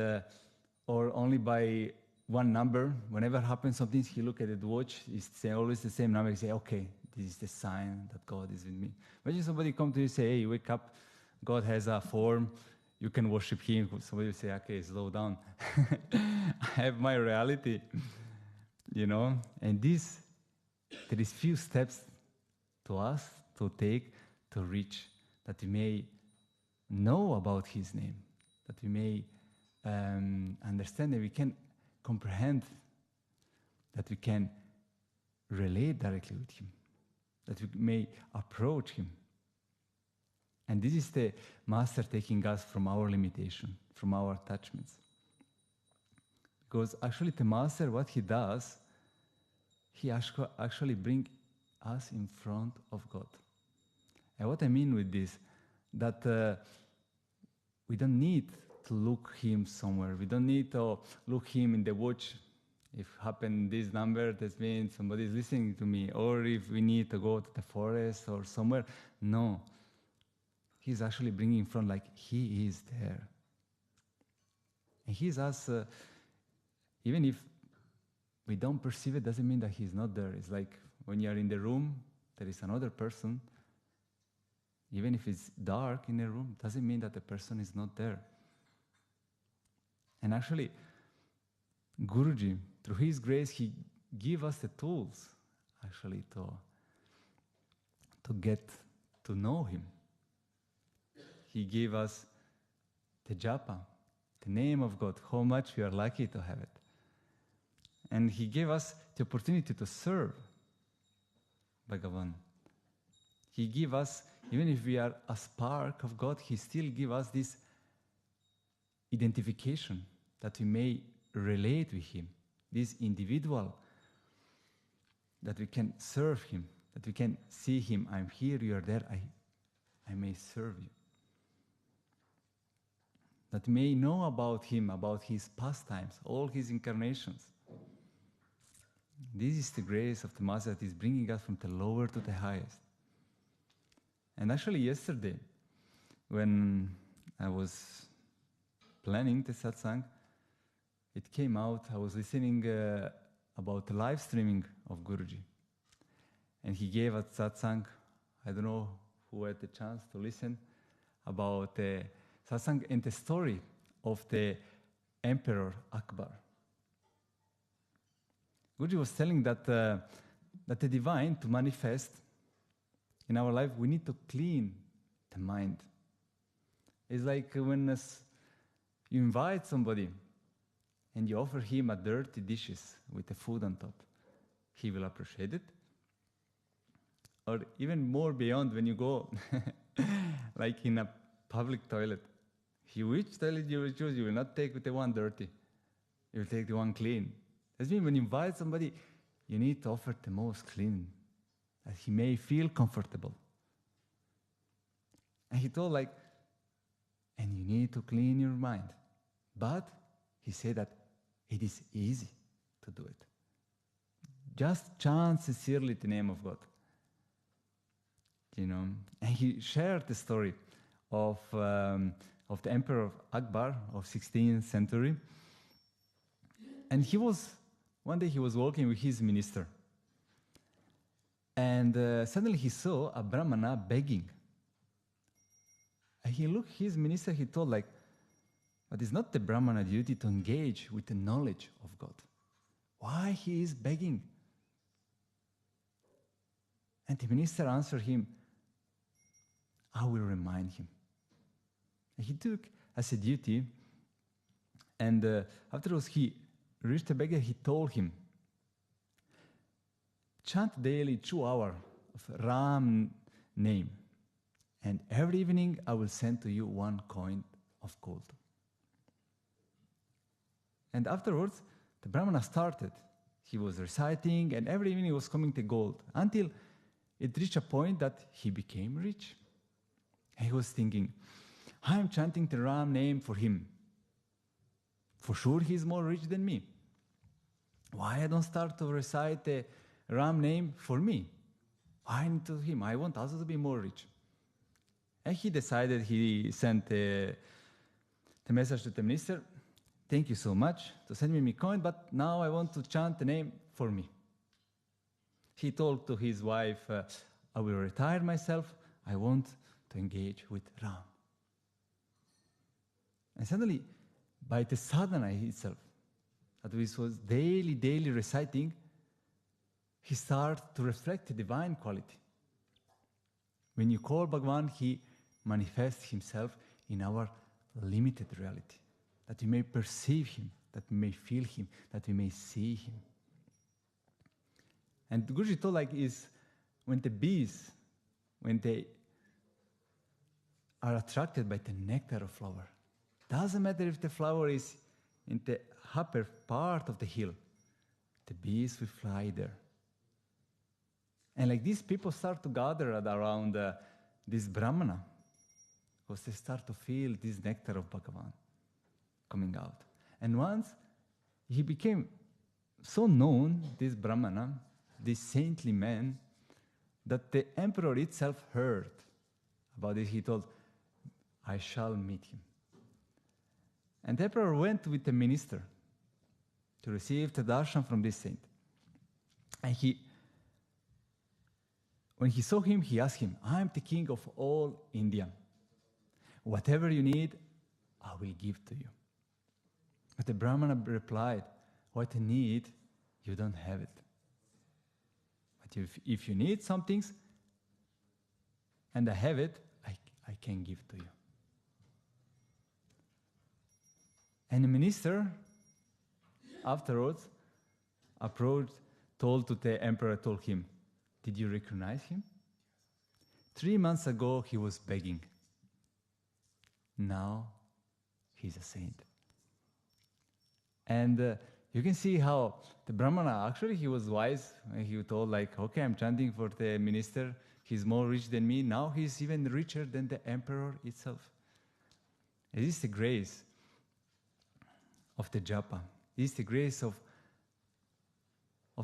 or only by one number. Whenever happens something, he look at the watch, it's always the same number. He say, okay, this is the sign that God is with me. Imagine somebody come to you and say, hey, wake up, God has a form, you can worship Him. Somebody will say, okay, slow down. I have my reality, And there is few steps to us to take to reach, that we may know about His name, that we may understand, that we can comprehend, that we can relate directly with Him, that we may approach Him. And this is the Master taking us from our limitation, from our attachments. Because actually the Master, what he does, he actually brings us in front of God. And what I mean with this, that we don't need to look Him somewhere. We don't need to look Him in the watch. If happen this number, that means somebody is listening to me. Or if we need to go to the forest or somewhere. No. He's actually bringing in front, like He is there. And He's us, even if we don't perceive it, doesn't mean that He's not there. It's like when you are in the room, there is another person. Even if it's dark in the room, doesn't mean that the person is not there. And actually, Guruji, through His grace, He gives us the tools, actually, to get to know Him. He gave us the japa, the name of God, how much we are lucky to have it. And He gave us the opportunity to serve Bhagavan. He gave us, even if we are a spark of God, He still gives us this identification that we may relate with Him, this individual, that we can serve Him, that we can see Him. I'm here, you are there, I may serve you. That we may know about Him, about His pastimes, all His incarnations. This is the grace of the Master that is bringing us from the lower to the highest. And actually yesterday, when I was planning the satsang, it came out, I was listening about the live streaming of Guruji. And he gave a satsang, I don't know who had the chance to listen, about the satsang and the story of the Emperor Akbar. Guruji was telling that that the divine, to manifest in our life, we need to clean the mind. It's like when you invite somebody and you offer him a dirty dishes with the food on top. He will appreciate it. Or even more beyond, when you go, like in a public toilet, which toilet you will choose, you will not take the one dirty. You will take the one clean. That means when you invite somebody, you need to offer the most clean, that he may feel comfortable. And he told and you need to clean your mind. But he said that it is easy to do it. Just chant sincerely the name of God. And he shared the story of the Emperor Akbar of 16th century. And one day he was walking with his minister. And suddenly he saw a Brahmana begging. And he looked his minister, he told but it's not the Brahmana duty to engage with the knowledge of God. Why he is begging? And the minister answered him, I will remind him. And he took as a duty, and afterwards he reached the beggar, he told him, chant daily 2 hours of Ram name, and every evening I will send to you 1 coin of gold. And afterwards, the Brahmana started. He was reciting, and every evening he was coming to gold, until it reached a point that he became rich. And he was thinking, I am chanting the Ram name for him. For sure he is more rich than me. Why I don't start to recite the Ram name for me? Why to him? I want also to be more rich. And he decided, he sent the message to the minister, thank you so much to send me my coin, but now I want to chant the name for me. He told to his wife, I will retire myself, I want to engage with Ram. And suddenly, by the sadhana itself, that this was daily reciting, he started to reflect the divine quality. When you call Bhagavan, he manifests himself in our limited reality, that we may perceive him, that we may feel him, that we may see him. And Guruji told is when the bees, when they are attracted by the nectar of flower, doesn't matter if the flower is in the upper part of the hill, the bees will fly there. And these people start to gather around this Brahmana, because they start to feel this nectar of Bhagavan coming out. And once he became so known, this Brahmana, this saintly man, that the emperor itself heard about it. He told, I shall meet him. And the emperor went with the minister to receive the Darshan from this saint. And when he saw him, he asked him, I am the king of all India. Whatever you need, I will give to you. But the Brahmana replied, what I need, you don't have it. But if you need some things, and I have it, I can give to you. And the minister, afterwards, told him, did you recognize him? 3 months ago, he was begging. Now, he's a saint. And you can see how the Brahmana, actually, he was wise. He told, okay, I'm chanting for the minister. He's more rich than me. Now he's even richer than the emperor itself. It is the grace of the japa. It is the grace of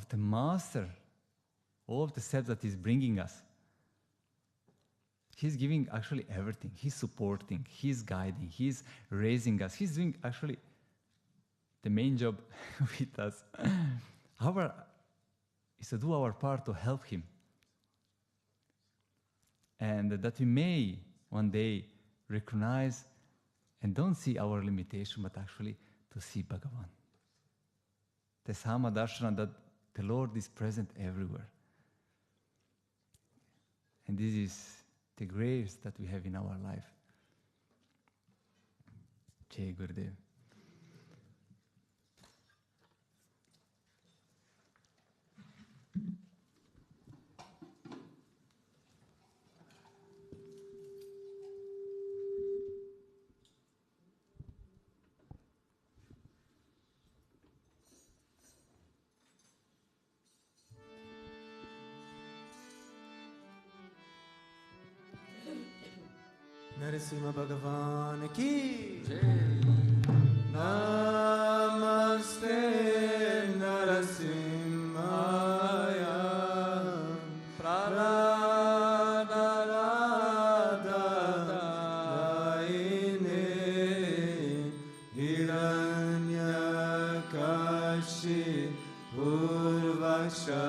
the master, all of the steps that he's bringing us. He's giving actually everything. He's supporting, he's guiding, he's raising us. He's doing actually the main job with us. Is to do our part to help him. And that we may one day recognize and don't see our limitation, but actually to see Bhagavan. The Sama Darshan, that the Lord is present everywhere. And this is the grace that we have in our life. Jai Gurudev. Narasimha Bhagavan ki Jai. Namaste Narasimhaya Pranadadaine Hiranyakashi Purvaksha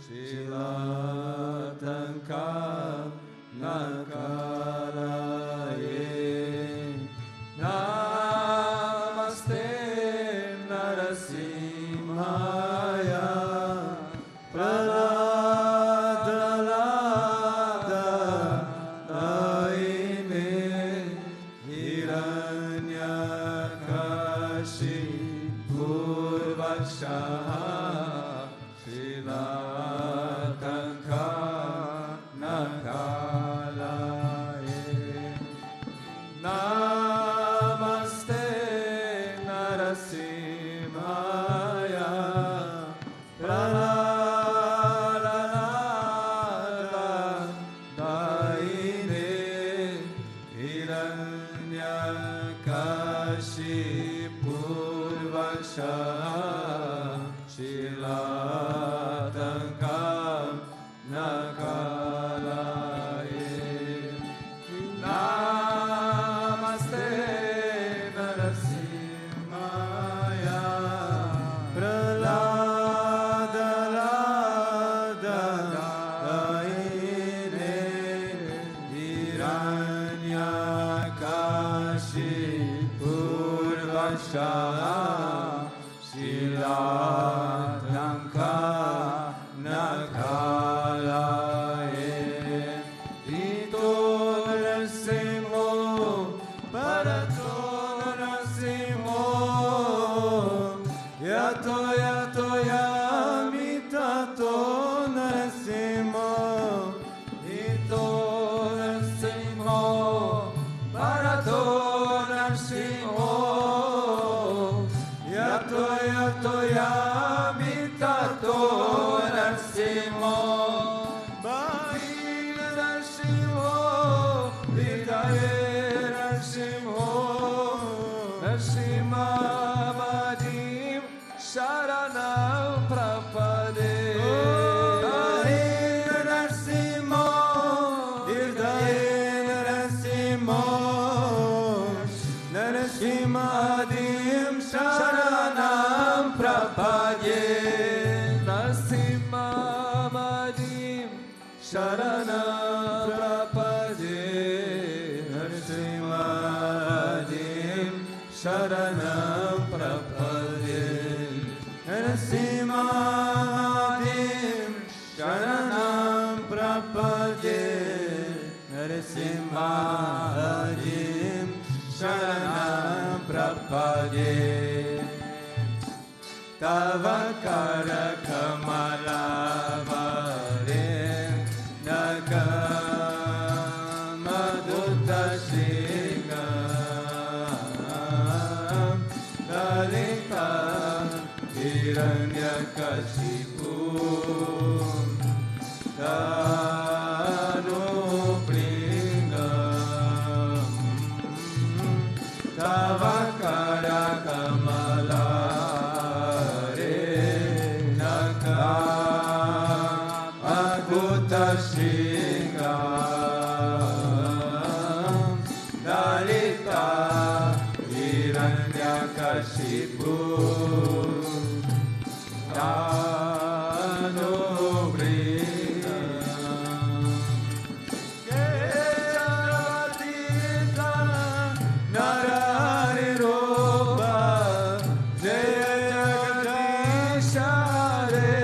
Shilatanka Nakaraye Namaste Narasimhaya Pranadadaine Hiranyakashi Purvaksha Shilatanka Namaste Narasimhaya Pranadadaine Hiranyakashi Purvaksha Shilatanka Nakalaye Namaste Narasimhaya Pranadadaine Hiranyakashi Purvaksha Shilatanka Nakalaye Ito Narasimo Parato Narasimo Yato Yato Yamitato Narasimo Ito Narasimo Parato Narasimo Yato Yato Yamitato Narasimo Narsimha-vadim Sharanam Prapade Narsimha Narsimha Narsimha-vadim Sharanam Prapade Narsimha-vadim Sharanam Prapade Narsimha-vadim Sharanam Prapade Narsimha-vadim Sharanam Prapade Narsimha-vadim Sharanam Prapade Tava Kara Kamala Varim Nagamadutta Singam Dalita Hiranyakashipu Danu Pringam Tava Kara Kamala Singam Dalita Hiranyakashipu Danu Pringam Jayatita Narari Rupa Jayatishare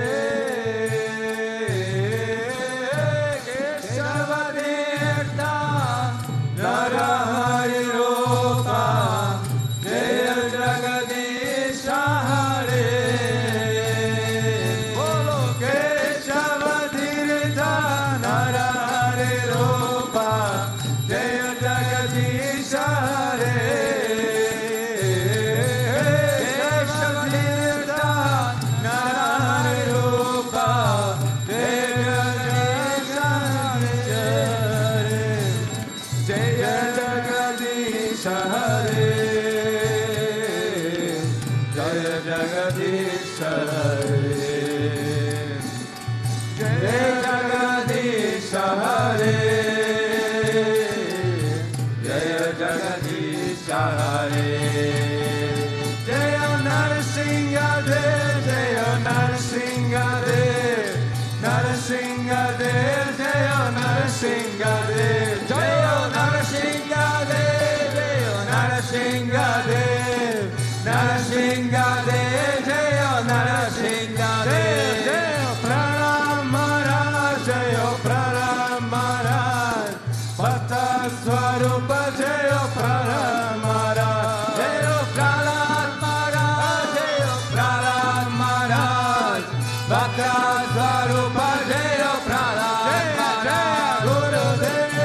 Bhakta Swarupa Jaya Prahlad Jaya Gurudev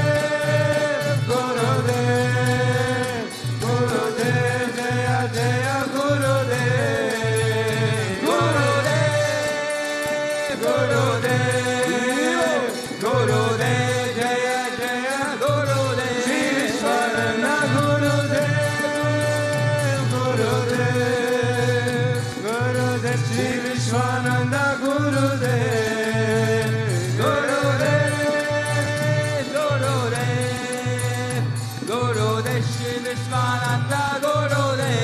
Gurudev Gurudev Jaya Jaya Gurudev Gurudev Gurudev Gurudev Jaya Jaya Gurudev Sri Vishwananda Gurudev Gurudev Gurudev Sri Vishwananda Gurudev Gurudev Gurudev Gurudev Sri Vishwananda Gurudev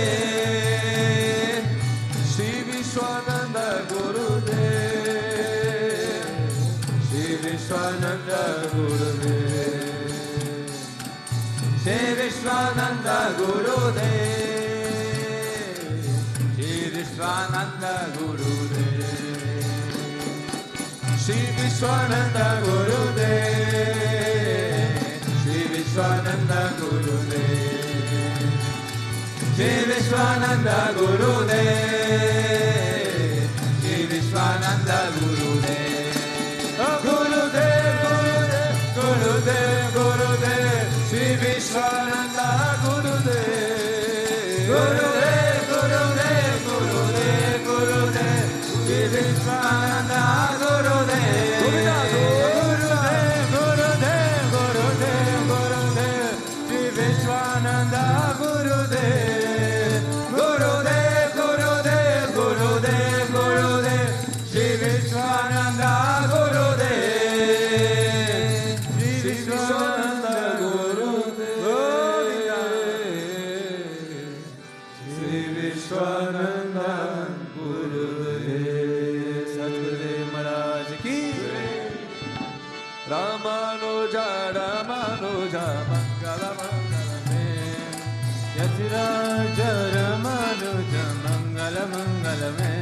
Sri Vishwananda Gurudev Sri Vishwananda Gurudev Sri Vishwananda Gurudev Sri Vishwananda Gurudev Sri Vishwananda Gurudev Sri Vishwananda Gurudev Sri Vishwananda Gurudev Sri Vishwananda Gurudev Gurudev Gurudev Gurudev Sri Vishwananda Gurudev Gurudev Gurudev Gurudev Gurudev Sri Vishwananda Gurudev Gurudev Gurudev Gurudev Gurudev Sri Vishwananda Gurudev Gurudev Gurudev Gurudev Gurudev Sri Vishwananda Gurudev Sri Vishwananda Gurudev Sri Vishwananda Gurudev Satgurudev Maharaj ki Ramanuja Ramanuja Mangala Mangala me Yatiraja Ramanuja Mangala Mangala me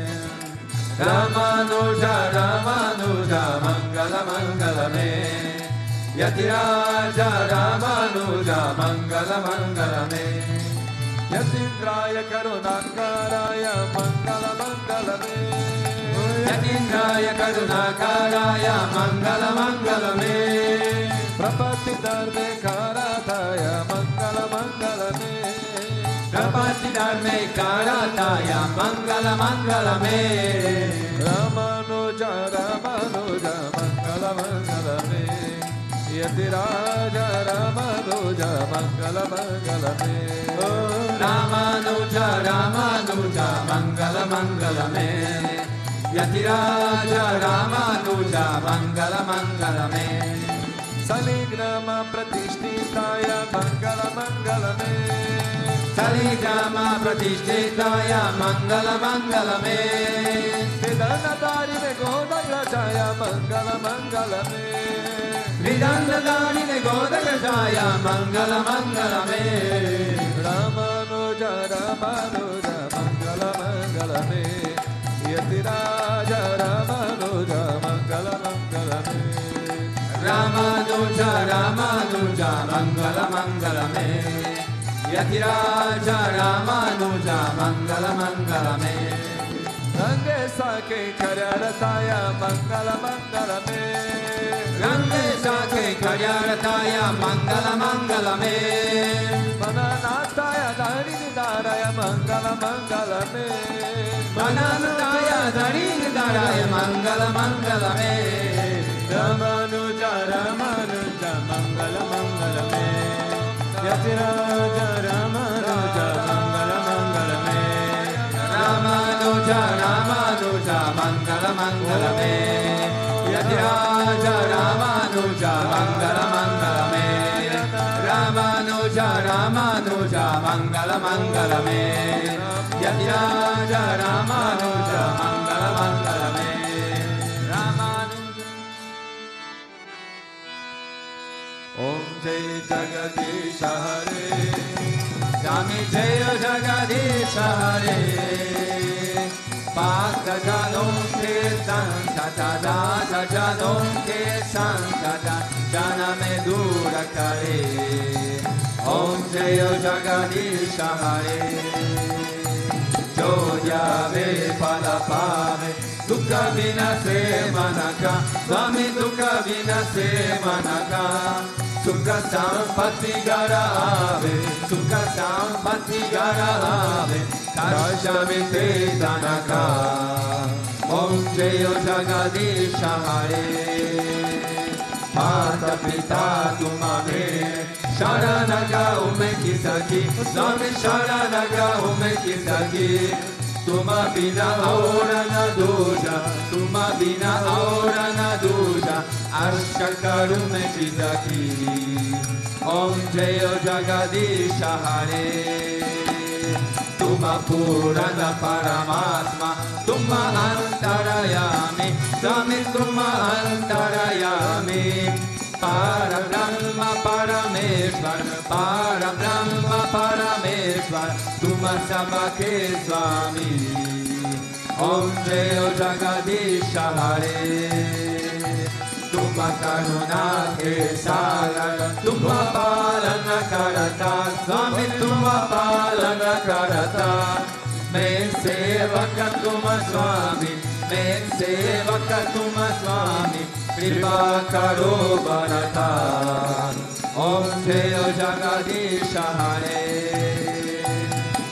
Ramanuja Ramanuja Mangala Mangala me Yatiraja Ramanuja Mangala Mangala me Yatindraya Karunakaraya Mangala Mangala me Yatindraya Karunakaraya Mangala Mangala me Prapati Dharme Karataya Mangala Mangala me Prapati Dharme Karataya Mangala Mangala me Ramanuja Ramanuja Mangala Mangala me Yatiraja Ramanuja Mangala Mangala me Ramanuja Ramanuja Mangala Mangala me Yatiraja Ramanuja Mangala Mangala me Saligrama Pratishtitaya Mangala Mangala me Saligrama Pratishtitaya Mangala Mangala me Vidanadari me Godagrajaya Mangala Mangala me Vidanadari me Godagrajaya Mangala Mangala me Ramanuja Ramanuja Mangala Mangala me Yatiraja Ramanuja Mangala Mangala me Ramanuja Ramanuja Mangala Mangala me Yatiraja Ramanuja Mangala Mangala me Range Sake Karyarataya Mangala Mangala me Range Sake Karyarataya Mangala Mangala me Mananataya Dharinidharaya Mangala Mangala me Mananataya Dharinidharaya Mangala Mangala me Ramanuja Ramanuja Mangala Mangala me Yatiraja Ramanuja Mangala Mangala me Ramanuja Ramanuja Mangala Mangala me Yatiraja Ramanuja Mangala Mangala me Ramanuja Ramanuja Mangala Mangala me Yatiraja Ramanuja Mangala Mangala me Om Jai Jagadisha Hare Swami Jaya Jagadisha Hare Bhakta Janon Ke Santa Janon Ke Santa Jana Me Dura Kare Om Jaya Jagadisha Hare Jodhyave palapave Dukha vinase manaka Swami dukha vinase manaka Sukha sampatti gara ave Sukha sampatti gara ave Kashamite danaka Om Jayo Jagadisha Hare Mata Pita Tumame Sharanaga Ume Kisaki Swami Sharanaga Ume Kisaki Tuma Bina Aura Na Duja Tuma Bina Aura Na Duja Arshakarume Kisaki Om Jayo Jagadisha Hare Tuma Purana Paramatma Tuma Antarayami Swami Tuma Antarayami Parabrahma Parameshwar Parabrahma Parameshwar Tuma Sabake Swami Om Jayo Jagadisha Hare Tuma Karuna Ke Sagar Tuma Palana Karata Swami Tuma Palana Karata Main Sevaka Tuma Swami Main Sevaka Tuma Swami Kripa Karo Bharata Om Jayo Jagadisha Hare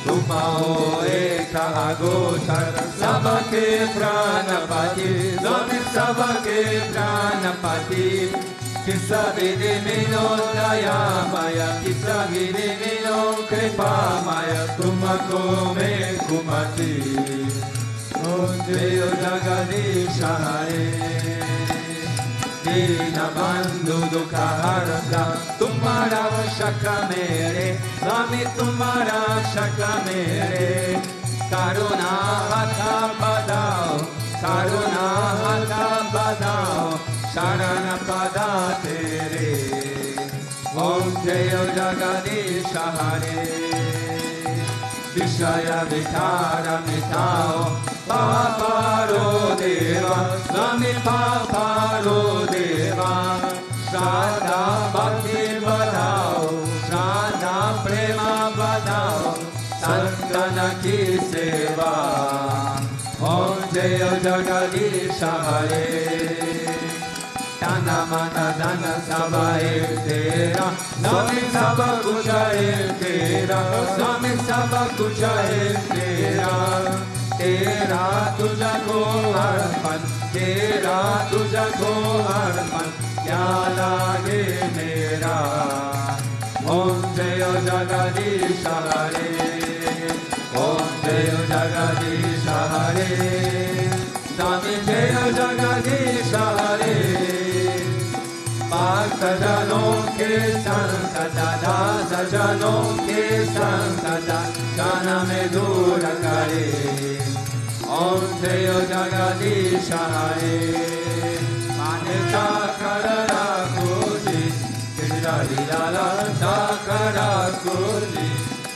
Tuma Ho Eka Agochar Sabake Pranapati Swami Sabake Pranapati Kisa Vidi Mino Dayamaya Kisa Vidi Mino Kripa Maya Tuma Kome Kumati Om Jayo Jagadisha Hare Dina Bandhu Dukha Harata Tumhara Shaka Mere Swami Tumhara Shaka Mere Karuna Hatha Badao Karuna Hatha Badao Sharana Pada Tere Om Jayo Jagadisha Hare Vishaya Vitara Mitao Paparo Deva Swami Paparo Deva Shraddha Bhakti Badao Shraddha Prema Badao Santana Ki Seva Om Jayo Jagadisha Hare Dana Mana Dana Sabha Ek Tera Swami Sabha Kucha Ek Tera Swami Sabha Kucha Ek Tera Tera Tuja Ko Arpan Tera Tuja Ko Arpan Kya Lage Mera Om Jayo Jagadisha Hare Om Jayo Jagadisha Hare Swami Jayo Jagadisha Hare Bhaktajanon ke sankata dasajanon ke sankata jana me dura kare Om Jayo Jagadisha Hare Mane chakara kuji Giridhari lala chakara kuji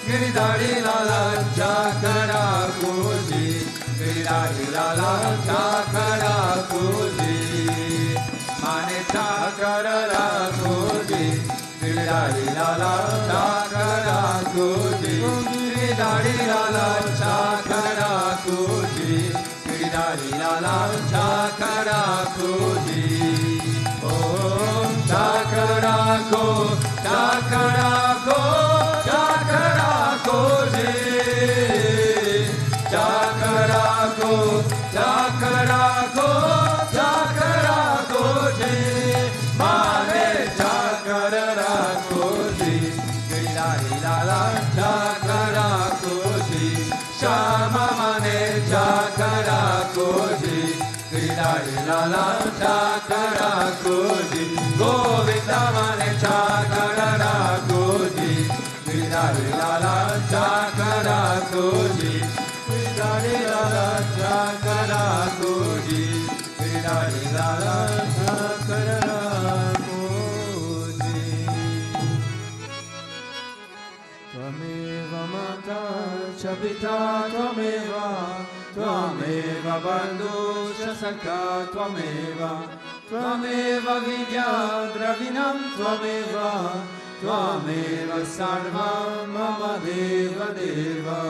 Giridhari lala chakara kuji Giridhari lala chakara kuji Mane chakara kuji Giridhari lala chakara kuji Giridhari lala chakara kuji Giridhari lala chakara kuji Om chakara ko chakara ko chakara kuji chakara ko chakara ko chakara kuji Mane chakara kuji Giridhari lala chakara kuji Shama mane chakara kuji Giridhari lala chakara kuji Govinda mane chakara kuji Giridhari lala chakara kuji Giridhari lala chakara kuji Giridhari lala chakara kuji Tvameva mata cha pita tvameva Tvameva bandhu cha sakha tvameva Tvameva vidya dravinam tvameva Tvameva sarvam mama deva deva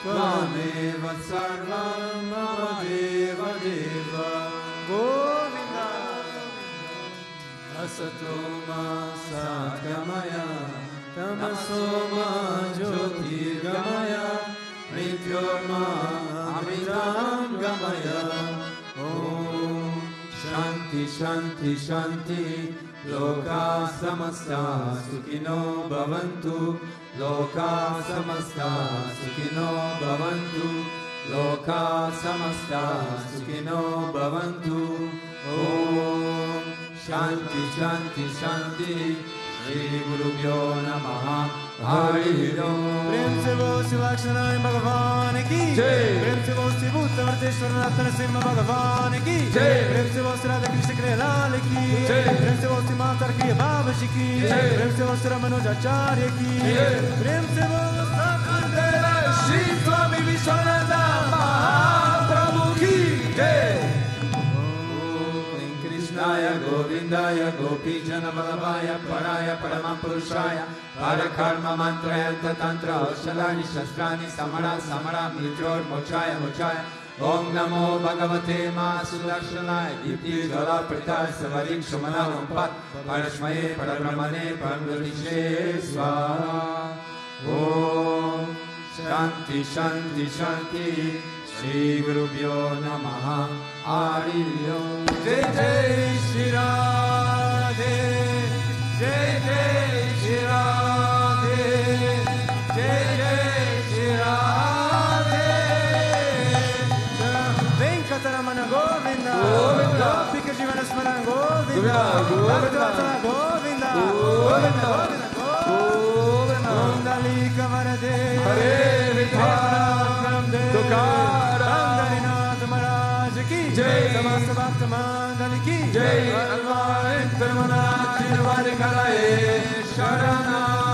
Tvameva sarvam mama deva deva. Govinda Asatoma satgamaya Tamasoma jyotirgamaya Mrityorma amritam gamaya. Om Shanti Shanti Shanti Loka samasta sukhino bhavantu. Loka samasta sukhino bhavantu. Loka samasta sukhino bhavantu. Om Shanti Shanti Shanti. Shri Gurubhyo Namaha. Hari Om. Prem se vo Shivakshanaय Bhagavan ki Jai. Prem se vo Sri Bhutabhrteshwarnath Mandir Bhagavan ki Jai. Prem se vo Sri Radha Krishna Lal ki Jai. Prem se vo Sri Mata Ki Babaji ki Jai. Prem se vo Sri Manojacharya ki Jai. Prem se vo Sri Swami Vishwananda Mahaprabhu ki Jai. Krishnaya Govindaya Gopi Jana Vallabhaya Paraya Paramapurushaya Parakarma Mantrayanta Tantra Oshalani Shastrani Samara Samara Mrityur Mochaya Mochaya. Om Namo Bhagavate Masudarshanaya Dipti Jala Pritaya Savarik Shumanam Pat Parashmaye Parabrahmane Paramdrishe Swaha. Om Shanti Shanti Shanti. Shri Gurubhyo Namaha. Hari Om. Jai Jai Shri Radhe. Jai Jai Shri Radhe. Jai Jai Shri Radhe. Venkateramana Govinda. Govinda. Gopika Jivana Smarana Govinda. Govinda. Govinda. Govinda. Govinda. Govinda. Kundalika Varade. Hare Vidhara. Tukara. Jai Samasta Bhakta Mandali ki Jai Alvar Parmana Chirvari Karaye Sharana.